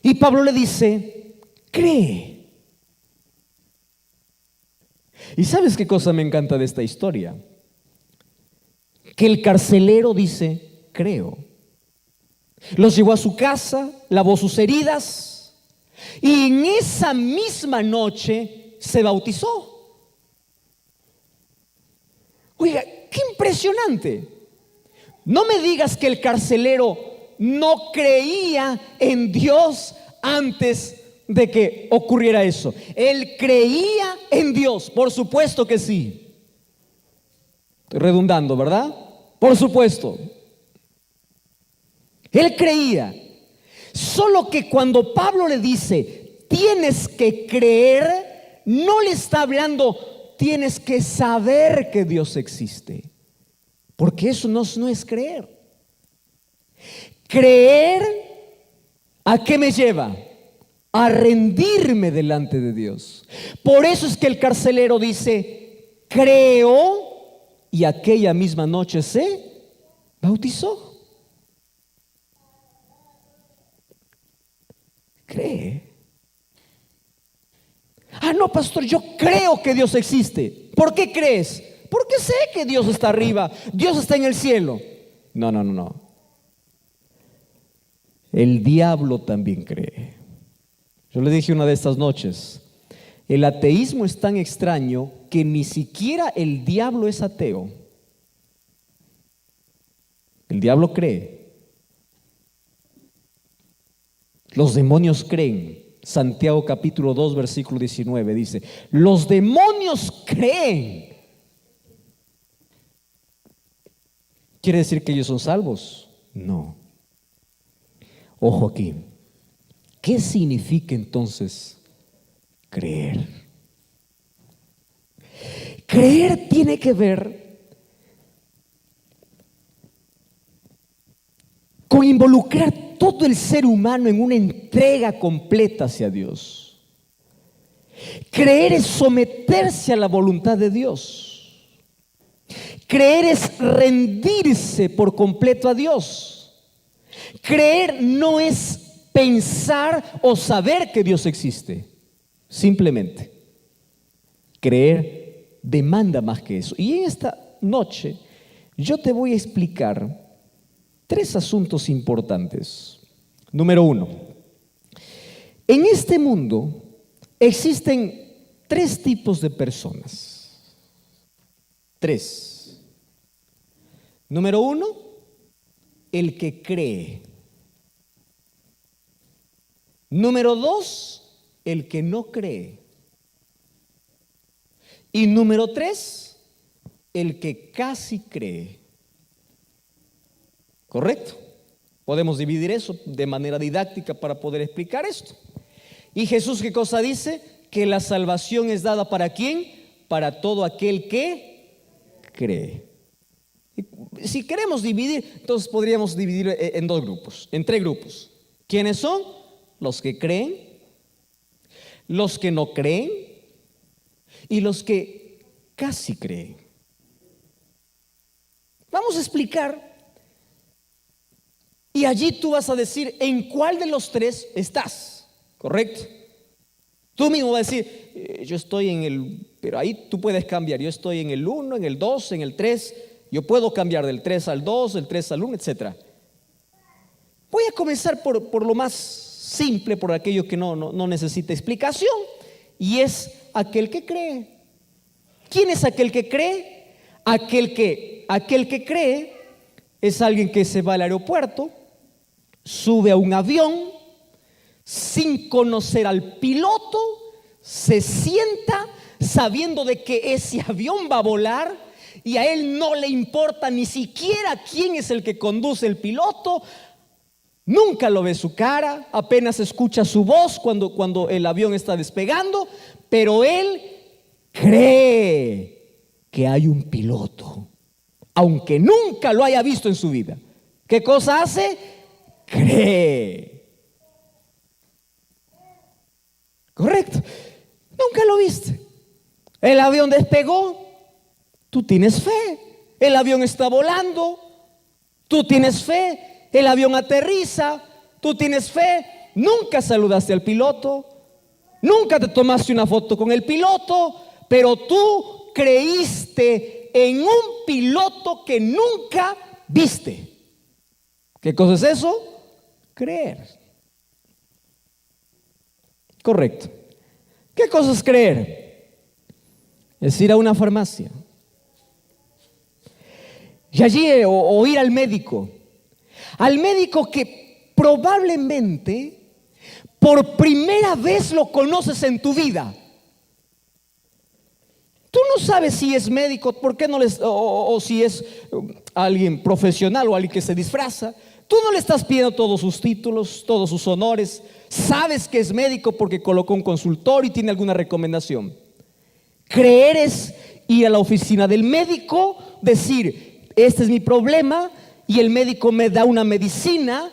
Y Pablo le dice, cree. ¿Y sabes qué cosa me encanta de esta historia? Que el carcelero dice, creo. Los llevó a su casa, lavó sus heridas y en esa misma noche se bautizó. Oiga, qué impresionante. No me digas que el carcelero no creía en Dios antes de que ocurriera eso. Él creía en Dios, por supuesto que sí. Estoy redundando, ¿verdad? Por supuesto. Él creía. Solo que cuando Pablo le dice, tienes que creer, no le está hablando, tienes que saber que Dios existe. Porque eso no es creer. Creer, ¿a qué me lleva? A rendirme delante de Dios. Por eso es que el carcelero dice, creo, y aquella misma noche se bautizó. Cree. Ah, no, pastor, yo creo que Dios existe. ¿Por qué crees? Porque sé que Dios está arriba, Dios está en el cielo. No. El diablo también cree. Yo le dije una de estas noches, el ateísmo es tan extraño que ni siquiera el diablo es ateo. El diablo cree. Los demonios creen. Santiago capítulo 2 versículo 19 dice, los demonios creen. ¿Quiere decir que ellos son salvos? No. Ojo aquí. ¿Qué significa entonces creer? Creer tiene que ver con involucrar todo el ser humano en una entrega completa hacia Dios. Creer es someterse a la voluntad de Dios. Creer es rendirse por completo a Dios. Creer no es pensar o saber que Dios existe. Simplemente, creer demanda más que eso. Y en esta noche yo te voy a explicar 3 asuntos importantes. Número 1, En este mundo existen tres tipos de personas. Tres. Número uno, el que cree. Número dos, el que no cree. Y número tres, el que casi cree. ¿Correcto? Podemos dividir eso de manera didáctica para poder explicar esto. ¿Y Jesús qué cosa dice? Que la salvación es dada ¿para quién? Para todo aquel que cree. Si queremos dividir, entonces podríamos dividir en dos grupos, en tres grupos. ¿Quiénes son? Los que creen, los que no creen y los que casi creen. Vamos a explicar. Y allí tú vas a decir en cuál de los tres estás, ¿correcto? Tú mismo vas a decir, yo estoy en el, pero ahí tú puedes cambiar, yo estoy en el 1, en el 2, en el 3, yo puedo cambiar del 3 al 2, del 3 al 1, etc. Voy a comenzar por lo más simple, por aquello que no necesita explicación, y es aquel que cree. ¿Quién es aquel que cree? Aquel que cree es alguien que se va al aeropuerto, sube a un avión sin conocer al piloto, se sienta sabiendo de que ese avión va a volar y a él no le importa ni siquiera quién es el que conduce el piloto, nunca lo ve su cara, apenas escucha su voz cuando el avión está despegando, pero él cree que hay un piloto, aunque nunca lo haya visto en su vida. ¿Qué cosa hace? Cree. Correcto. Nunca lo viste. El avión despegó, tú tienes fe. El avión está volando, tú tienes fe. El avión aterriza, tú tienes fe. Nunca saludaste al piloto, nunca te tomaste una foto con el piloto, pero tú creíste en un piloto que nunca viste. ¿Qué cosa es eso? Creer. Correcto. ¿Qué cosa es creer? Es ir a una farmacia y allí o ir al médico que probablemente por primera vez lo conoces en tu vida. Tú no sabes si es médico, ¿por qué no o si es alguien profesional o alguien que se disfraza? Tú no le estás pidiendo todos sus títulos, todos sus honores. Sabes que es médico porque colocó un consultorio y tiene alguna recomendación. Creer es ir a la oficina del médico, decir, este es mi problema, y el médico me da una medicina,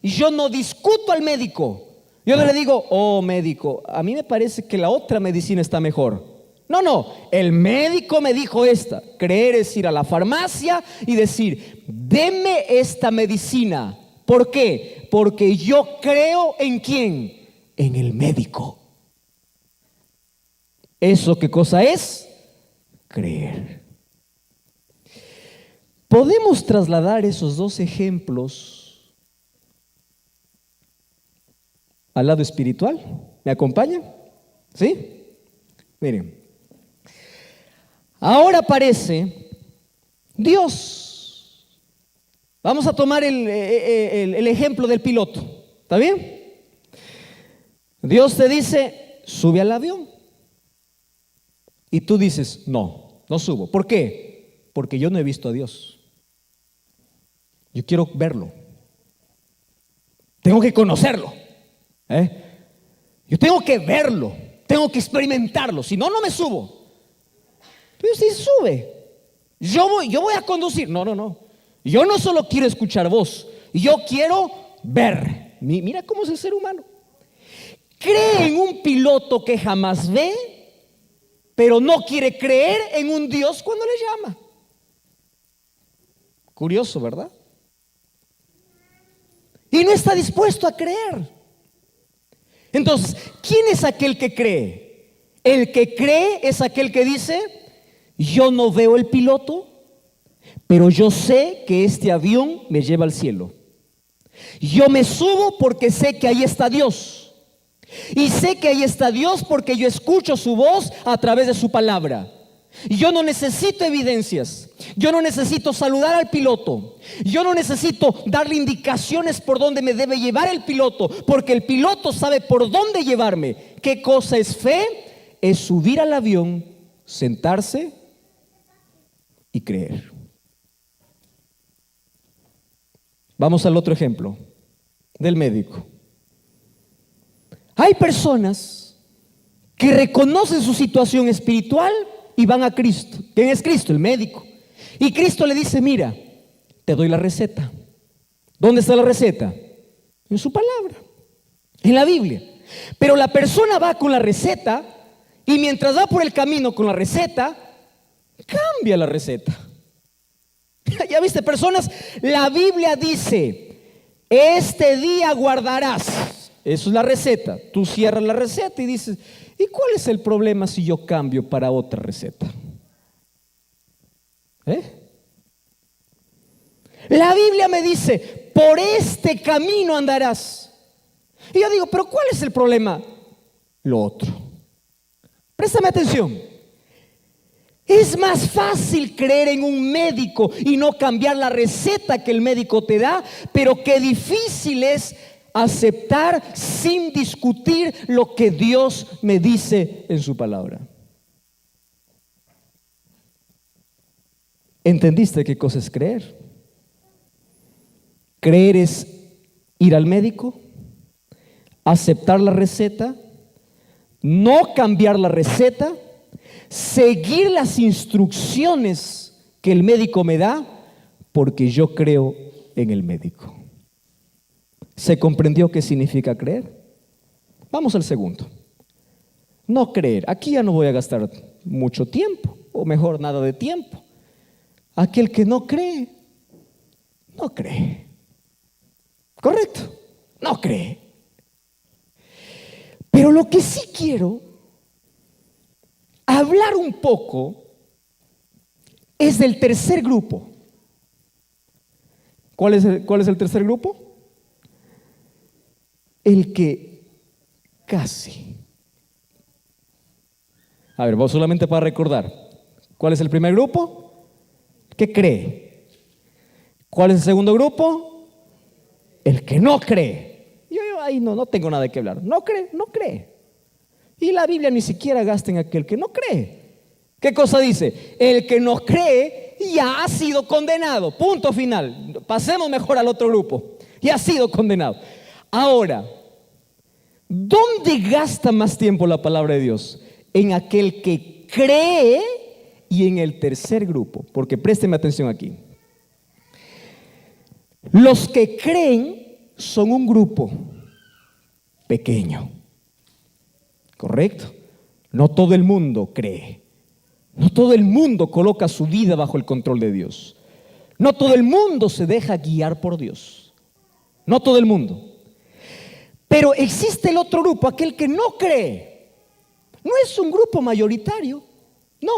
y yo no discuto al médico. Yo no le digo, oh médico, a mí me parece que la otra medicina está mejor. No, el médico me dijo esta. Creer es ir a la farmacia y decir, deme esta medicina. ¿Por qué? Porque yo creo en ¿quién? En el médico. ¿Eso qué cosa es? Creer. Podemos trasladar esos dos ejemplos al lado espiritual. ¿Me acompañan? ¿Sí? Miren. Ahora aparece Dios. Vamos a tomar el ejemplo del piloto. ¿Está bien? Dios te dice, sube al avión. Y tú dices, no subo. ¿Por qué? Porque yo no he visto a Dios. Yo quiero verlo. Tengo que conocerlo. Yo tengo que verlo. Tengo que experimentarlo. Si no, no me subo. Pero si sube, yo voy a conducir. No. Yo no solo quiero escuchar voz, yo quiero ver. Mira cómo es el ser humano. Cree en un piloto que jamás ve, pero no quiere creer en un Dios cuando le llama. Curioso, ¿verdad? Y no está dispuesto a creer. Entonces, ¿quién es aquel que cree? El que cree es aquel que dice, yo no veo el piloto, pero yo sé que este avión me lleva al cielo. Yo me subo porque sé que ahí está Dios. Y sé que ahí está Dios porque yo escucho su voz a través de su palabra. Y yo no necesito evidencias. Yo no necesito saludar al piloto. Yo no necesito darle indicaciones por dónde me debe llevar el piloto, porque el piloto sabe por dónde llevarme. ¿Qué cosa es fe? Es subir al avión, sentarse y creer. Vamos al otro ejemplo del médico. Hay personas que reconocen su situación espiritual y van a Cristo. ¿Quién es Cristo? El médico. Y Cristo le dice, mira, te doy la receta. ¿Dónde está la receta? En su palabra, en la Biblia. Pero la persona va con la receta y mientras va por el camino con la receta, cambia la receta. Ya viste, personas, la Biblia dice, este día guardarás. Eso es la receta. Tú cierras la receta y dices, ¿y cuál es el problema si yo cambio para otra receta? La Biblia me dice, por este camino andarás. Y yo digo, ¿pero cuál es el problema? Lo otro. Préstame atención. Es más fácil creer en un médico y no cambiar la receta que el médico te da, pero qué difícil es aceptar sin discutir lo que Dios me dice en su palabra. ¿Entendiste qué cosa es creer? Creer es ir al médico, aceptar la receta, no cambiar la receta, seguir las instrucciones que el médico me da, porque yo creo en el médico. ¿Se comprendió qué significa creer? Vamos al segundo. No creer. Aquí ya no voy a gastar mucho tiempo, o mejor, nada de tiempo. Aquel que no cree, no cree. ¿Correcto? No cree. Pero lo que sí quiero hablar un poco es del tercer grupo. ¿Cuál es el tercer grupo? El que casi. A ver, vos solamente para recordar. ¿Cuál es el primer grupo? ¿Qué cree? ¿Cuál es el segundo grupo? El que no cree. Yo ahí no tengo nada que hablar. No cree, no cree. Y la Biblia ni siquiera gasta en aquel que no cree. ¿Qué cosa dice? El que no cree ya ha sido condenado. Punto final. Pasemos mejor al otro grupo. Ya ha sido condenado. Ahora, ¿dónde gasta más tiempo la palabra de Dios? En aquel que cree y en el tercer grupo. Porque présteme atención aquí. Los que creen son un grupo pequeño. ¿Correcto? No todo el mundo cree. No todo el mundo coloca su vida bajo el control de Dios. No todo el mundo se deja guiar por Dios. No todo el mundo. Pero existe el otro grupo, aquel que no cree. No es un grupo mayoritario. No.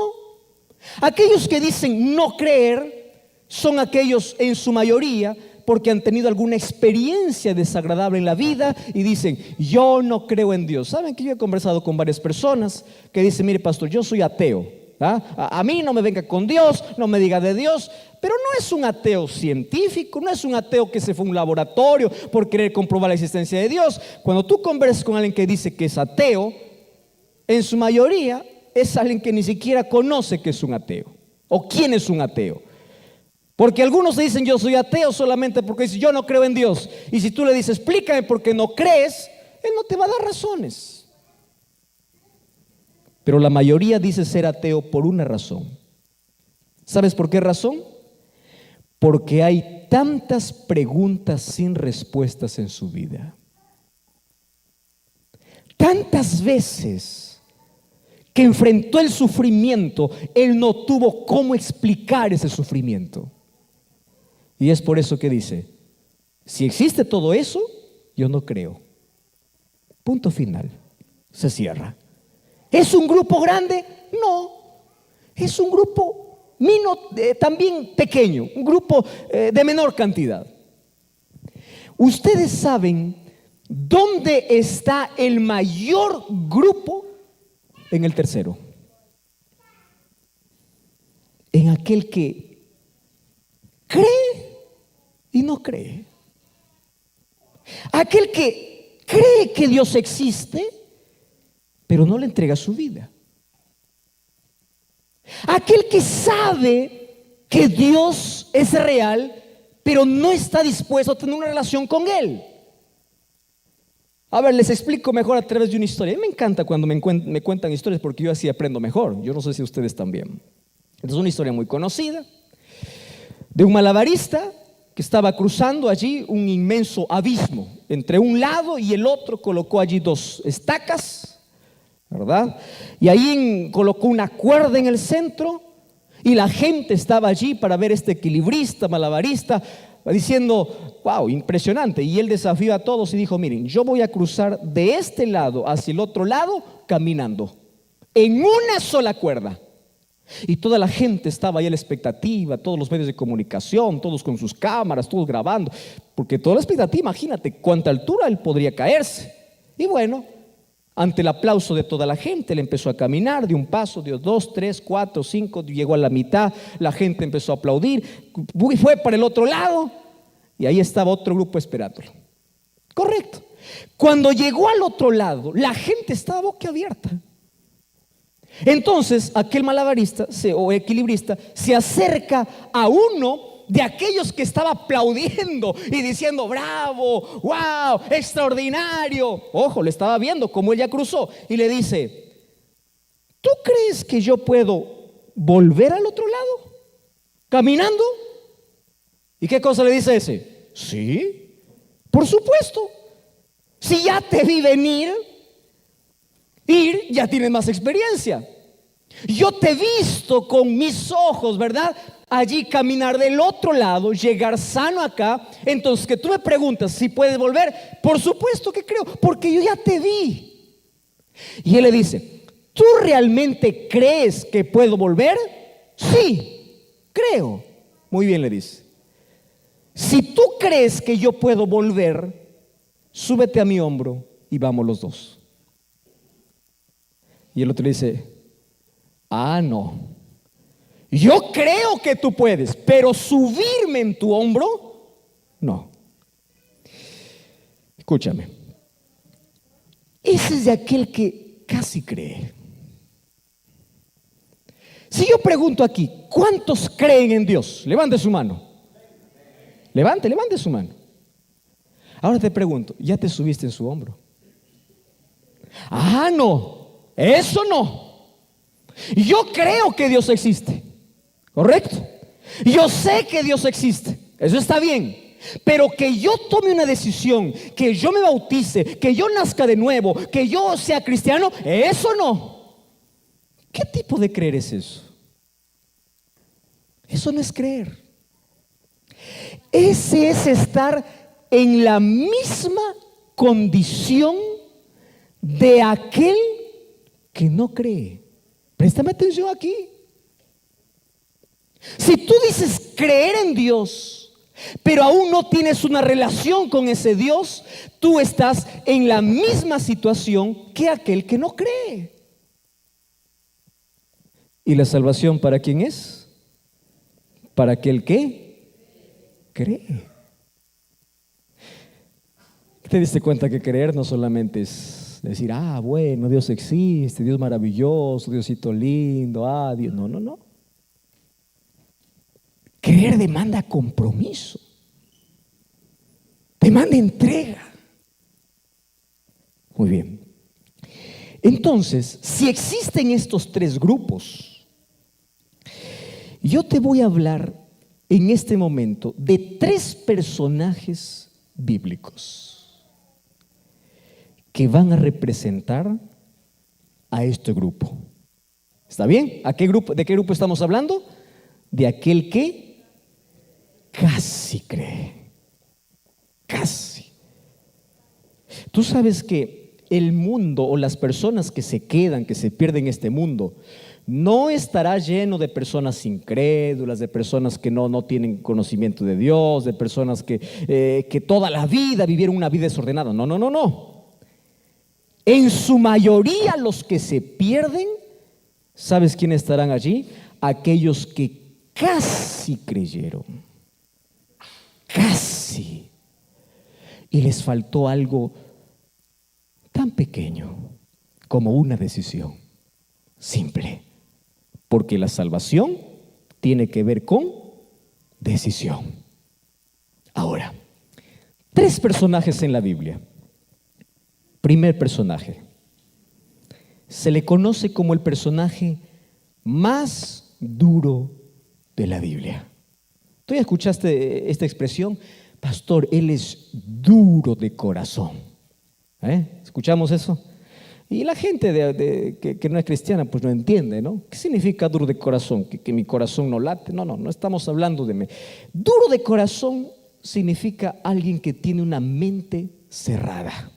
Aquellos que dicen no creer son aquellos en su mayoría porque han tenido alguna experiencia desagradable en la vida y dicen, yo no creo en Dios. ¿Saben que yo he conversado con varias personas que dicen, mire pastor, yo soy ateo? A mí no me venga con Dios, no me diga de Dios. Pero no es un ateo científico, no es un ateo que se fue a un laboratorio por querer comprobar la existencia de Dios. Cuando tú conversas con alguien que dice que es ateo, en su mayoría es alguien que ni siquiera conoce que es un ateo o quién es un ateo. Porque algunos dicen yo soy ateo solamente porque dicen yo no creo en Dios. Y si tú le dices explícame por qué no crees, él no te va a dar razones. Pero la mayoría dice ser ateo por una razón. ¿Sabes por qué razón? Porque hay tantas preguntas sin respuestas en su vida. Tantas veces que enfrentó el sufrimiento, él no tuvo cómo explicar ese sufrimiento. Y es por eso que dice, si existe todo eso, yo no creo. Punto final. Se cierra. ¿Es un grupo grande? No. Es un grupo también pequeño, un grupo de menor cantidad. Ustedes saben ¿Dónde está el mayor grupo? En el tercero. En aquel que cree y no cree. Aquel que cree que Dios existe, pero no le entrega su vida. Aquel que sabe que Dios es real, pero no está dispuesto a tener una relación con Él. A ver, les explico mejor a través de una historia. A mí me encanta cuando me cuentan historias, porque yo así aprendo mejor. Yo no sé si ustedes también. Es una historia muy conocida de un malabarista que estaba cruzando allí un inmenso abismo. Entre un lado y el otro colocó allí dos estacas, ¿verdad? Y ahí colocó una cuerda en el centro, y la gente estaba allí para ver este equilibrista, malabarista, diciendo, wow, impresionante. Y él desafió a todos y dijo, miren, yo voy a cruzar de este lado hacia el otro lado caminando, en una sola cuerda. Y toda la gente estaba ahí a la expectativa, todos los medios de comunicación, todos con sus cámaras, todos grabando, porque toda la expectativa, imagínate cuánta altura él podría caerse. Y bueno, ante el aplauso de toda la gente, él empezó a caminar, dio un paso, dio 2, 3, 4, 5, llegó a la mitad, la gente empezó a aplaudir, fue para el otro lado y ahí estaba otro grupo esperándolo. Correcto. Cuando llegó al otro lado, la gente estaba boquiabierta. Entonces aquel malabarista o equilibrista se acerca a uno de aquellos que estaba aplaudiendo y diciendo, bravo, wow, extraordinario. Ojo, le estaba viendo cómo ella cruzó y le dice, ¿tú crees que yo puedo volver al otro lado caminando? ¿Y qué cosa le dice ese? Sí, por supuesto. Si ya te vi venir, ya tienes más experiencia. Yo te he visto con mis ojos, ¿verdad? Allí caminar del otro lado, llegar sano acá. Entonces que tú me preguntas si puedes volver, por supuesto que creo, porque yo ya te vi. Y él le dice, ¿tú realmente crees que puedo volver? Sí, creo. Muy bien, le dice. Si tú crees que yo puedo volver, súbete a mi hombro y vamos los dos. Y el otro le dice, no, yo creo que tú puedes, pero subirme en tu hombro, no. Escúchame, ese es de aquel que casi cree. Si yo pregunto aquí, ¿cuántos creen en Dios? Levante su mano. Levante su mano. Ahora te pregunto, ¿ya te subiste en su hombro? No, eso no. Yo creo que Dios existe, ¿correcto? Yo sé que Dios existe, eso está bien. Pero que yo tome una decisión, que yo me bautice, que yo nazca de nuevo, que yo sea cristiano, eso no. ¿Qué tipo de creer es eso? Eso no es creer. Ese es estar en la misma condición de aquel que no cree. Préstame atención aquí. Si tú dices creer en Dios, pero aún no tienes una relación con ese Dios, tú estás en la misma situación que aquel que no cree. ¿Y la salvación para quién es? Para aquel que cree. ¿Te diste cuenta que creer no solamente es decir, bueno, Dios existe, Dios maravilloso, Diosito lindo, Dios? No. Creer demanda compromiso, demanda entrega. Muy bien. Entonces, si existen estos tres grupos, yo te voy a hablar en este momento de tres personajes bíblicos que van a representar a este grupo. ¿Está bien? ¿De qué grupo estamos hablando? De aquel que casi cree. Casi. Tú sabes que el mundo o las personas que se quedan, que se pierden en este mundo, No estará lleno de personas incrédulas, de personas que no tienen conocimiento de Dios, de personas que toda la vida vivieron una vida desordenada. No, no, no, no. En su mayoría los que se pierden, ¿sabes quiénes estarán allí? Aquellos que casi creyeron. Casi. Y les faltó algo tan pequeño como una decisión simple. Porque la salvación tiene que ver con decisión. Ahora, 3 personajes en la Biblia. Primer personaje. Se le conoce como el personaje más duro de la Biblia. ¿Tú ya escuchaste esta expresión? Pastor, él es duro de corazón. ¿Escuchamos eso? Y la gente que no es cristiana pues no entiende, ¿no? ¿Qué significa duro de corazón? ¿Que mi corazón no late? No estamos hablando de mí. Duro de corazón significa alguien que tiene una mente cerrada.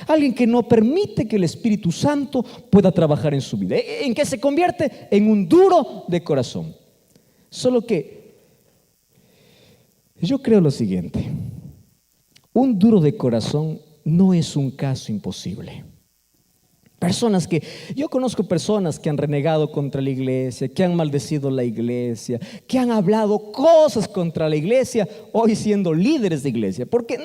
Alguien que no permite que el Espíritu Santo pueda trabajar en su vida. ¿En qué se convierte? En un duro de corazón. Solo que yo creo lo siguiente: un duro de corazón no es un caso imposible. Yo conozco personas que han renegado contra la iglesia, que han maldecido la iglesia, que han hablado cosas contra la iglesia, hoy siendo líderes de iglesia, porque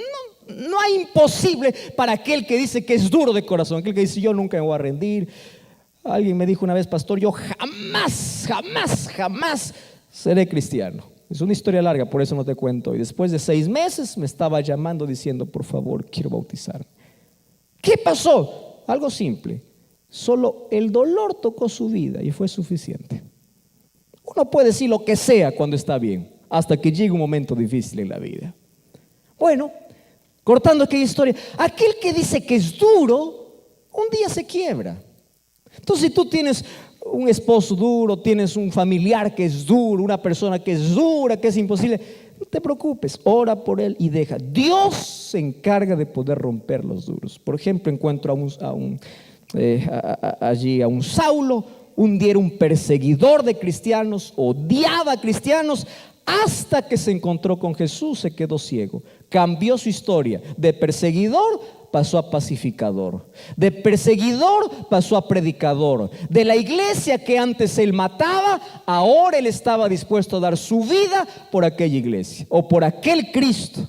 no hay imposible para aquel que dice que es duro de corazón, aquel que dice yo nunca me voy a rendir. Alguien me dijo una vez, pastor, yo jamás seré cristiano. Es una historia larga, por eso no te cuento. Y después de 6 meses me estaba llamando diciendo, por favor, quiero bautizarme. ¿Qué pasó? Algo simple. Solo el dolor tocó su vida y fue suficiente. Uno puede decir lo que sea cuando está bien, hasta que llegue un momento difícil en la vida. Bueno, cortando aquella historia, aquel que dice que es duro, un día se quiebra. Entonces, si tú tienes un esposo duro, tienes un familiar que es duro, una persona que es dura, que es imposible, no te preocupes, ora por él y deja. Dios se encarga de poder romper los duros. Por ejemplo, encuentro allí a un Saulo. Un día era un perseguidor de cristianos, odiaba a cristianos, hasta que se encontró con Jesús, se quedó ciego. Cambió su historia. De perseguidor pasó a pacificador. De perseguidor pasó a predicador. De la iglesia que antes él mataba, ahora él estaba dispuesto a dar su vida por aquella iglesia o por aquel Cristo.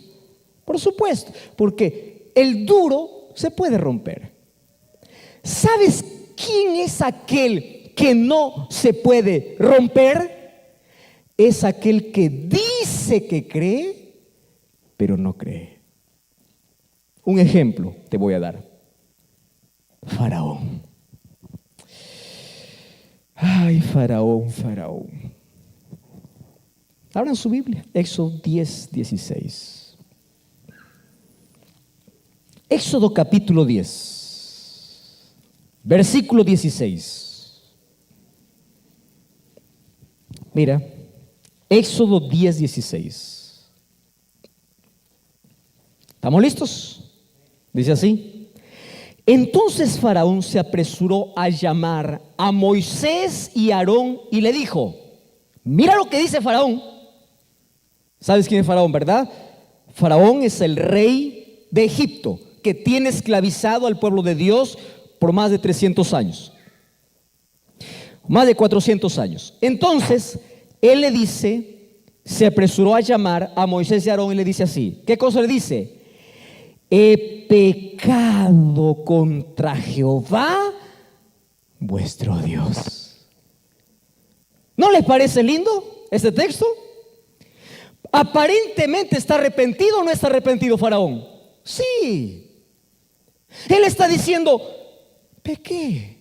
Por supuesto, porque el duro se puede romper. ¿Sabes quién es aquel que no se puede romper? Es aquel que dice que cree, pero no cree. Un ejemplo te voy a dar. Faraón. Ay, Faraón. Abran su Biblia, Éxodo 10:16. Éxodo capítulo 10, versículo 16. Mira, Éxodo 10:16. ¿Estamos listos? Dice así: entonces Faraón se apresuró a llamar a Moisés y Aarón y le dijo, mira lo que dice Faraón. ¿Sabes quién es Faraón, verdad? Faraón es el rey de Egipto, que tiene esclavizado al pueblo de Dios por más de 300 años. Más de 400 años. Entonces, él le dice, se apresuró a llamar a Moisés y Aarón y le dice así. ¿Qué cosa le dice? He pecado contra Jehová, vuestro Dios. ¿No les parece lindo este texto? Aparentemente está arrepentido o no está arrepentido Faraón. Sí. Él está diciendo, pequé.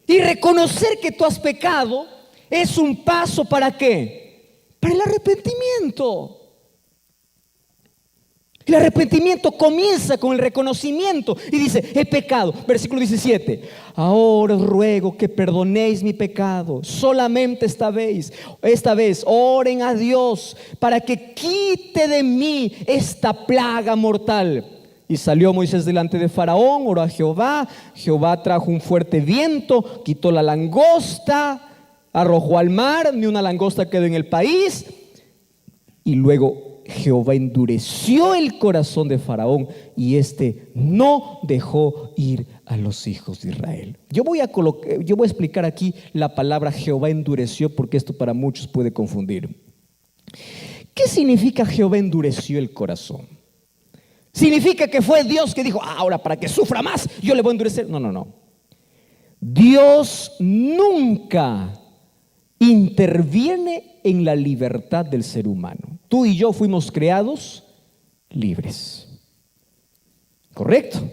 Y reconocer que tú has pecado es un paso ¿para qué? Para el arrepentimiento. El arrepentimiento comienza con el reconocimiento y dice, he pecado. Versículo 17. Ahora os ruego que perdonéis mi pecado. Solamente esta vez oren a Dios para que quite de mí esta plaga mortal. Y salió Moisés delante de Faraón, oró a Jehová. Jehová trajo un fuerte viento, quitó la langosta, arrojó al mar, ni una langosta quedó en el país. Y luego Jehová endureció el corazón de Faraón y éste no dejó ir a los hijos de Israel. Yo voy a explicar aquí la palabra Jehová endureció, porque esto para muchos puede confundir. ¿Qué significa Jehová endureció el corazón? ¿Significa que fue Dios que dijo, ahora para que sufra más, yo le voy a endurecer? No. Dios nunca interviene en la libertad del ser humano. Tú y yo fuimos creados libres. ¿Correcto?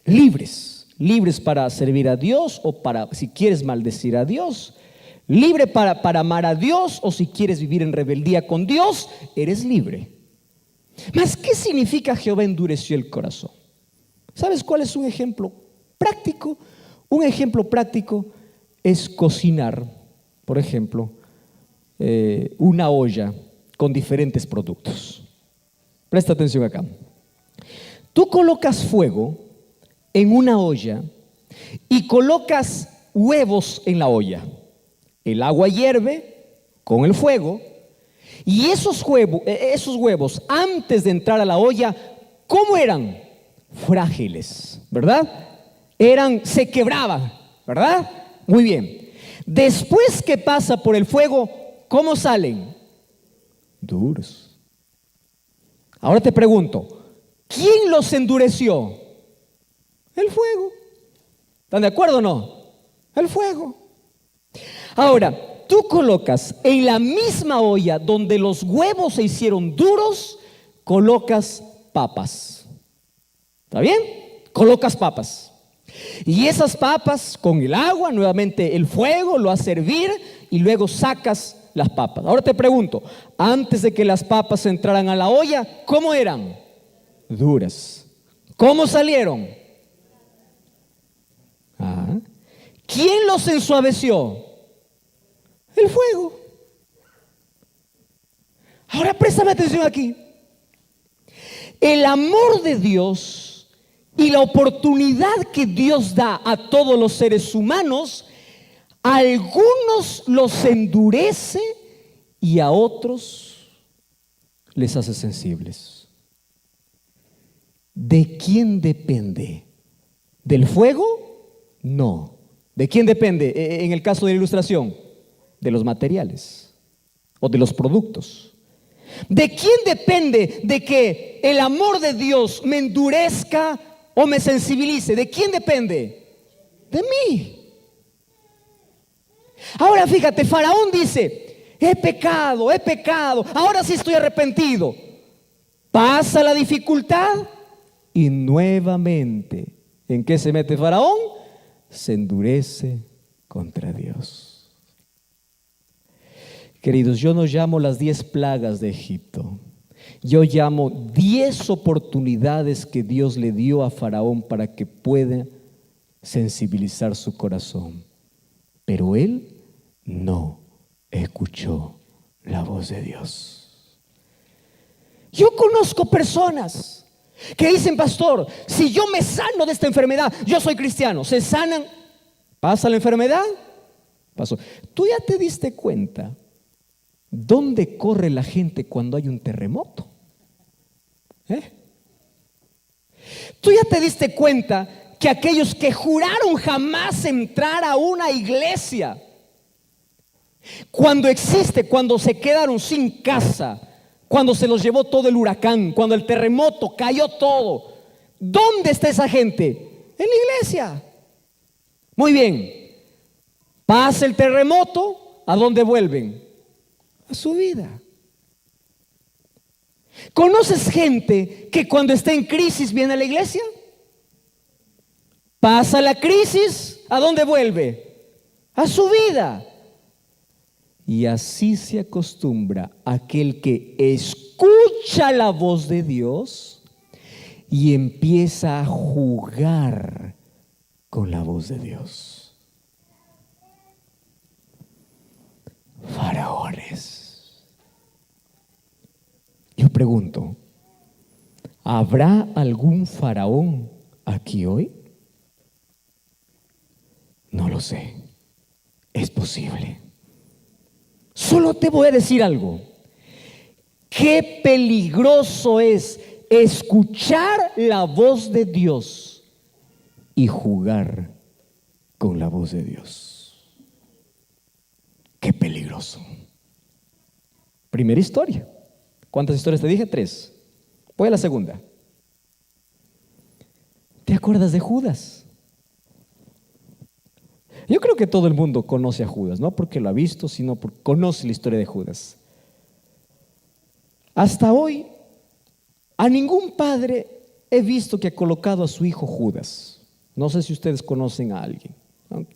Libres para servir a Dios o para, si quieres, maldecir a Dios. Libre para amar a Dios, o si quieres vivir en rebeldía con Dios, eres libre. Mas, ¿qué significa Jehová endureció el corazón? ¿Sabes cuál es un ejemplo práctico? Un ejemplo práctico es cocinar, por ejemplo, una olla con diferentes productos. Presta atención acá. Tú colocas fuego en una olla y colocas huevos en la olla. El agua hierve con el fuego y esos huevos, antes de entrar a la olla, ¿cómo eran? Frágiles, ¿verdad? Se quebraban, ¿verdad? Muy bien. Después que pasa por el fuego, ¿cómo salen? Duros. Ahora te pregunto, ¿quién los endureció? El fuego. ¿Están de acuerdo o no? El fuego. Ahora, tú colocas en la misma olla donde los huevos se hicieron duros, colocas papas. ¿Está bien? Colocas papas. Y esas papas con el agua, nuevamente el fuego, lo haces hervir y luego sacas las papas. Ahora te pregunto, antes de que las papas entraran a la olla, ¿cómo eran? Duras. ¿Cómo salieron? ¿Quién los ensuaveció? El fuego. Ahora préstame atención aquí. El amor de Dios y la oportunidad que Dios da a todos los seres humanos, a algunos los endurece y a otros les hace sensibles. ¿De quién depende? ¿Del fuego? No. ¿De quién depende en el caso de la ilustración? De los materiales o de los productos. ¿De quién depende de que el amor de Dios me endurezca o me sensibilice? ¿De quién depende? De mí. Ahora fíjate, Faraón dice, he pecado, ahora sí estoy arrepentido. Pasa la dificultad y nuevamente, ¿en qué se mete Faraón? Se endurece contra Dios. Queridos, yo no llamo las 10 plagas de Egipto. Yo llamo 10 oportunidades que Dios le dio a Faraón para que pueda sensibilizar su corazón. Pero él no escuchó la voz de Dios. Yo conozco personas que dicen, pastor, si yo me sano de esta enfermedad, yo soy cristiano. Se sanan, pasa la enfermedad, pasó. ¿Tú ya te diste cuenta dónde corre la gente cuando hay un terremoto? ¿Tú ya te diste cuenta que aquellos que juraron jamás entrar a una iglesia, cuando se quedaron sin casa, cuando se los llevó todo el huracán, cuando el terremoto cayó todo, ¿dónde está esa gente? En la iglesia. Muy bien, pasa el terremoto, ¿a dónde vuelven? A su vida. ¿Conoces gente que cuando está en crisis viene a la iglesia? Pasa la crisis, ¿a dónde vuelve? A su vida. Y así se acostumbra aquel que escucha la voz de Dios y empieza a jugar con la voz de Dios. Faraones. Yo pregunto, ¿Habrá algún faraón aquí hoy? No lo sé. Es posible. Solo te voy a decir algo. Qué peligroso es escuchar la voz de Dios y jugar con la voz de Dios. Qué peligroso. Primera historia. ¿Cuántas historias te dije? 3. Voy a la segunda. ¿Te acuerdas de Judas? Yo creo que todo el mundo conoce a Judas, no porque lo ha visto, sino porque conoce la historia de Judas. Hasta hoy, a ningún padre he visto que ha colocado a su hijo Judas. No sé si ustedes conocen a alguien.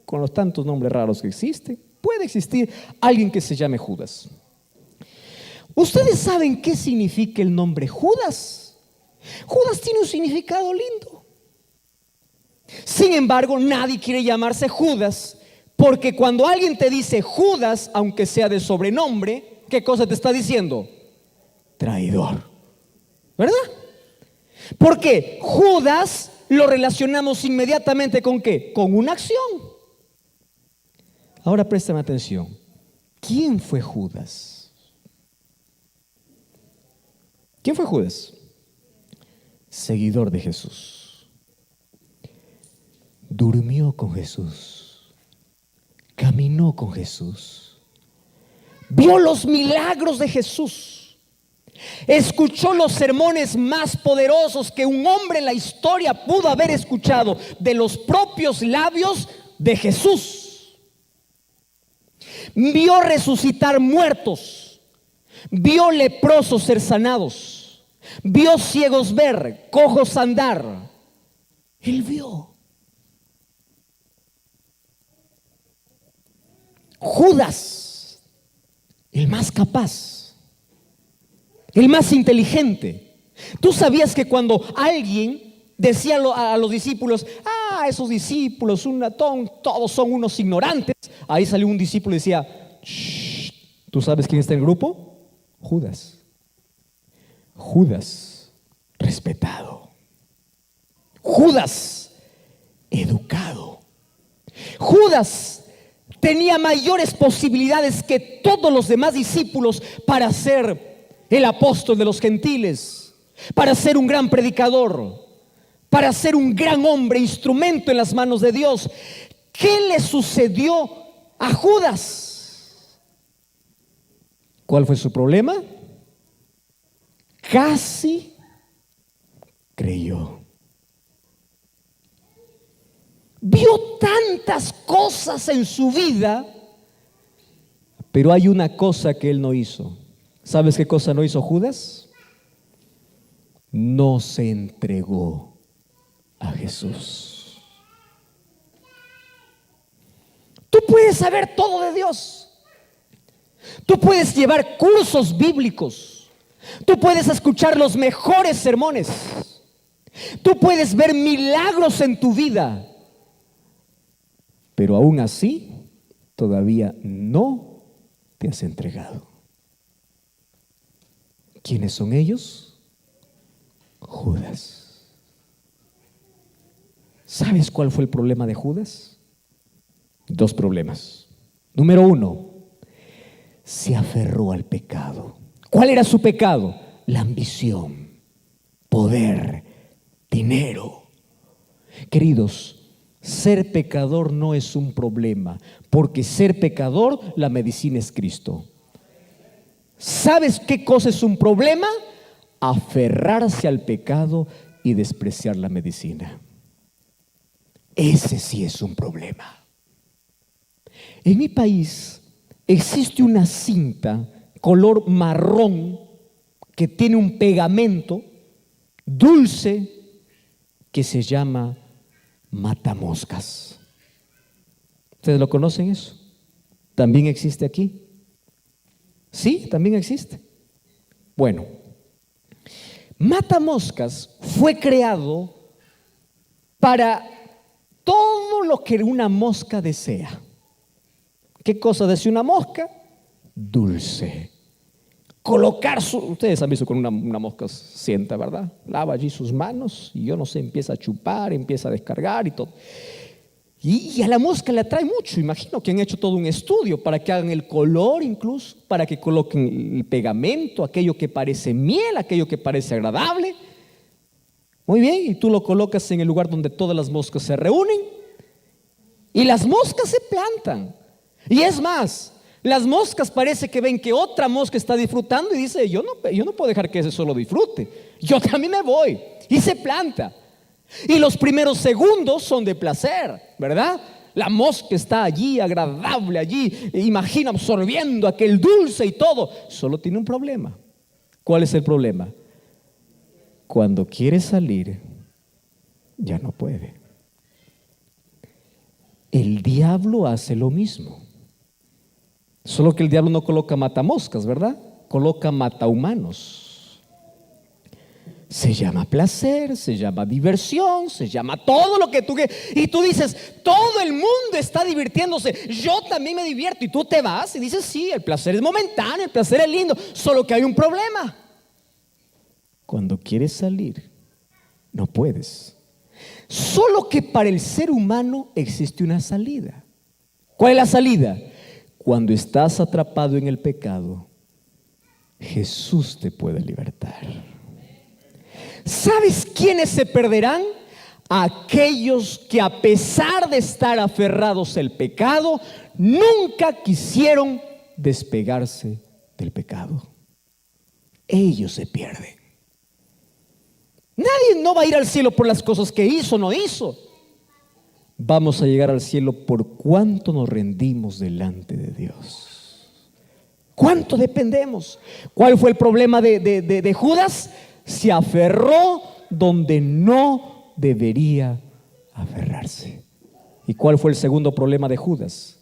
Con los tantos nombres raros que existen, puede existir alguien que se llame Judas. ¿Ustedes saben qué significa el nombre Judas? Judas tiene un significado lindo. Sin embargo, nadie quiere llamarse Judas, porque cuando alguien te dice Judas, aunque sea de sobrenombre, ¿qué cosa te está diciendo? Traidor. ¿Verdad? Porque Judas lo relacionamos inmediatamente ¿con qué? Con una acción. Ahora préstame atención. ¿Quién fue Judas? ¿Quién fue Judas? Seguidor de Jesús. Durmió con Jesús. Caminó con Jesús. Vio los milagros de Jesús. Escuchó los sermones más poderosos que un hombre en la historia pudo haber escuchado de los propios labios de Jesús. Vio resucitar muertos. Vio leprosos ser sanados. Vio ciegos ver, cojos andar. Él vio. Judas, el más capaz, el más inteligente. ¿Tú sabías que cuando alguien decía a los discípulos, esos discípulos, todos son unos ignorantes? Ahí salió un discípulo y decía, ¿tú sabes quién está en el grupo? Judas. Judas, respetado. Judas, educado. Judas tenía mayores posibilidades que todos los demás discípulos para ser el apóstol de los gentiles, para ser un gran predicador, para ser un gran hombre, instrumento en las manos de Dios. ¿Qué le sucedió a Judas? ¿Cuál fue su problema? Casi creyó. Vio tantas cosas en su vida, pero hay una cosa que él no hizo. ¿Sabes qué cosa no hizo Judas? No se entregó a Jesús. Tú puedes saber todo de Dios. Tú puedes llevar cursos bíblicos. Tú puedes escuchar los mejores sermones. Tú puedes ver milagros en tu vida. Pero aún así, todavía no te has entregado. ¿Quiénes son ellos? Judas. ¿Sabes cuál fue el problema de Judas? 2 problemas. Número 1, se aferró al pecado. ¿Cuál era su pecado? La ambición, poder, dinero. Queridos, ser pecador no es un problema, porque ser pecador, la medicina es Cristo. ¿Sabes qué cosa es un problema? Aferrarse al pecado y despreciar la medicina. Ese sí es un problema. En mi país existe una cinta color marrón que tiene un pegamento dulce que se llama matamoscas. ¿Ustedes lo conocen eso? ¿También existe aquí? Sí, también existe. Bueno, matamoscas fue creado para todo lo que una mosca desea. ¿Qué cosa desea una mosca? Dulce, colocar ustedes han visto con una mosca sienta, ¿verdad? Lava allí sus manos y yo no sé, empieza a chupar, empieza a descargar y todo. Y a la mosca le atrae mucho. Imagino que han hecho todo un estudio para que hagan el color incluso, para que coloquen el pegamento, aquello que parece miel, aquello que parece agradable. Muy bien, y tú lo colocas en el lugar donde todas las moscas se reúnen y las moscas se plantan. Y es más, las moscas parece que ven que otra mosca está disfrutando y dice, yo no puedo dejar que ese solo disfrute, yo también me voy, y se planta. Y los primeros segundos son de placer, ¿verdad? La mosca está allí, agradable allí, imagina absorbiendo aquel dulce y todo. Solo tiene un problema. ¿Cuál es el problema? Cuando quiere salir, ya no puede. El diablo hace lo mismo. Solo que el diablo no coloca matamoscas, ¿verdad? Coloca matahumanos. Se llama placer, se llama diversión, se llama todo lo que tú quieres. Y tú dices, todo el mundo está divirtiéndose, yo también me divierto. Y tú te vas y dices, sí, el placer es momentáneo, el placer es lindo, solo que hay un problema. Cuando quieres salir, no puedes. Solo que para el ser humano existe una salida. ¿Cuál es la salida? Cuando estás atrapado en el pecado, Jesús te puede libertar. ¿Sabes quiénes se perderán? Aquellos que a pesar de estar aferrados al pecado, nunca quisieron despegarse del pecado. Ellos se pierden. Nadie no va a ir al cielo por las cosas que hizo o no hizo. Vamos a llegar al cielo por cuánto nos rendimos delante de Dios. ¿Cuánto dependemos? ¿Cuál fue el problema de Judas? Se aferró donde no debería aferrarse. ¿Y cuál fue el segundo problema de Judas?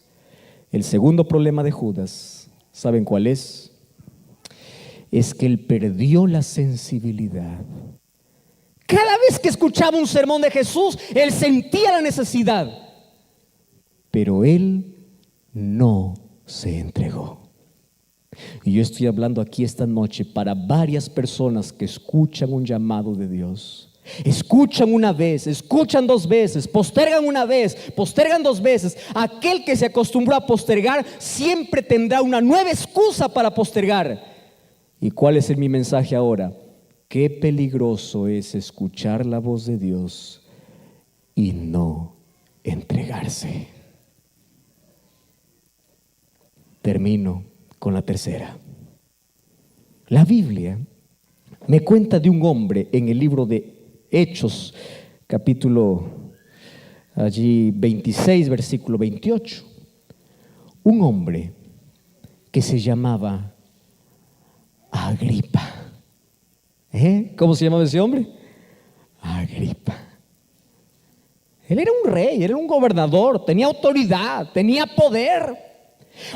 El segundo problema de Judas, ¿saben cuál es? Es que él perdió la sensibilidad. Cada vez que escuchaba un sermón de Jesús, él sentía la necesidad, pero él no se entregó. Y yo estoy hablando aquí esta noche para varias personas que escuchan un llamado de Dios. Escuchan una vez, escuchan dos veces, postergan una vez, postergan dos veces. Aquel que se acostumbró a postergar siempre tendrá una nueva excusa para postergar. ¿Y cuál es mi mensaje ahora? Qué peligroso es escuchar la voz de Dios y no entregarse. Termino con la tercera. La Biblia me cuenta de un hombre en el libro de Hechos, capítulo allí 26, versículo 28. Un hombre que se llamaba Agripa. ¿Cómo se llamaba ese hombre? Agripa. Él era un rey, él era un gobernador, tenía autoridad, tenía poder.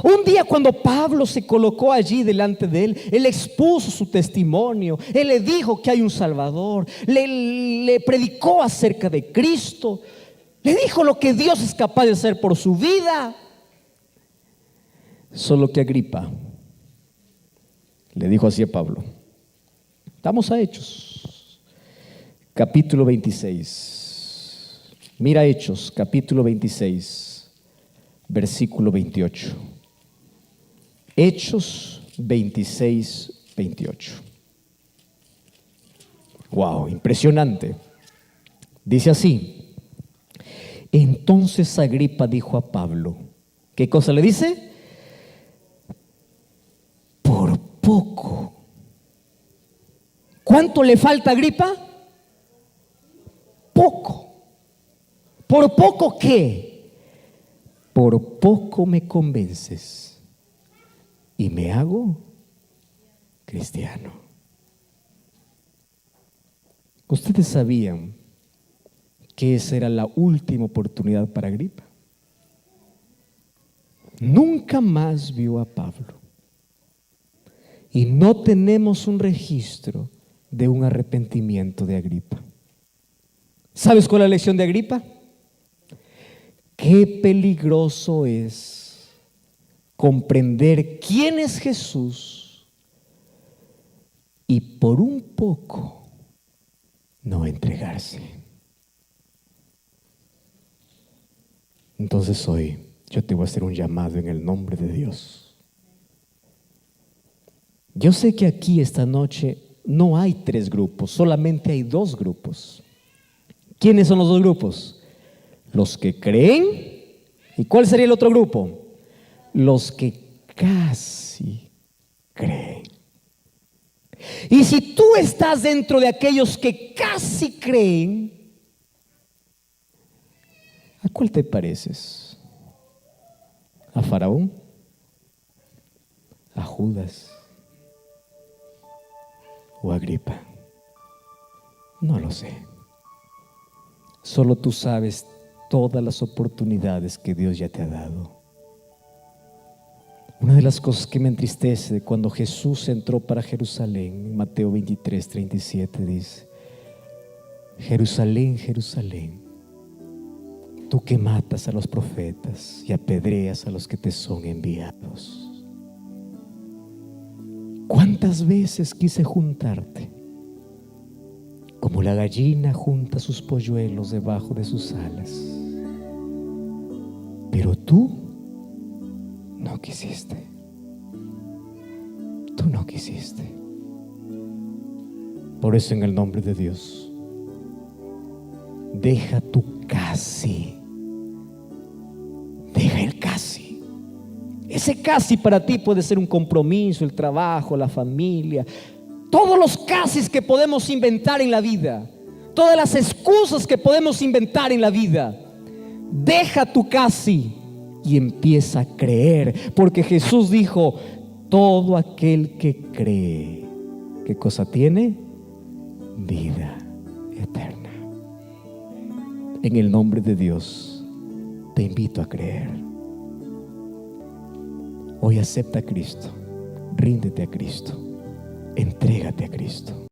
Un día cuando Pablo se colocó allí delante de él, él expuso su testimonio, él le dijo que hay un Salvador, le predicó acerca de Cristo, le dijo lo que Dios es capaz de hacer por su vida. Solo que Agripa le dijo así a Pablo. Vamos a Hechos, capítulo 26. Mira Hechos, capítulo 26, versículo 28. Hechos 26, 28. Wow, impresionante. Dice así. Entonces Agripa dijo a Pablo, ¿qué cosa le dice? Por poco. ¿Cuánto le falta a Agripa? Poco. ¿Por poco qué? Por poco me convences y me hago cristiano. ¿Ustedes sabían que esa era la última oportunidad para Agripa? Nunca más vio a Pablo. Y no tenemos un registro de un arrepentimiento de Agripa. ¿Sabes cuál es la lección de Agripa? Qué peligroso es comprender quién es Jesús y por un poco no entregarse. Entonces hoy yo te voy a hacer un llamado en el nombre de Dios. Yo sé que aquí esta noche no hay 3 grupos, solamente hay 2 grupos. ¿Quiénes son los 2 grupos? Los que creen. ¿Y cuál sería el otro grupo? Los que casi creen. Y si tú estás dentro de aquellos que casi creen, ¿a cuál te pareces? ¿A Faraón? ¿A Judas? ¿O a Agripa? No lo sé. Solo tú sabes todas las oportunidades que Dios ya te ha dado. Una de las cosas que me entristece cuando Jesús entró para Jerusalén, en Mateo 23, 37 dice: Jerusalén, Jerusalén, tú que matas a los profetas y apedreas a los que te son enviados. ¿Cuántas veces quise juntarte, como la gallina junta sus polluelos debajo de sus alas? Pero tú no quisiste. Tú no quisiste. Por eso, en el nombre de Dios, deja tu casi. Deja el casi. Ese casi para ti puede ser un compromiso, el trabajo, la familia, todos los casis que podemos inventar en la vida, todas las excusas que podemos inventar en la vida. Deja tu casi y empieza a creer, porque Jesús dijo: todo aquel que cree, ¿qué cosa tiene? Vida eterna. En el nombre de Dios te invito a creer. Hoy acepta a Cristo, ríndete a Cristo, entrégate a Cristo.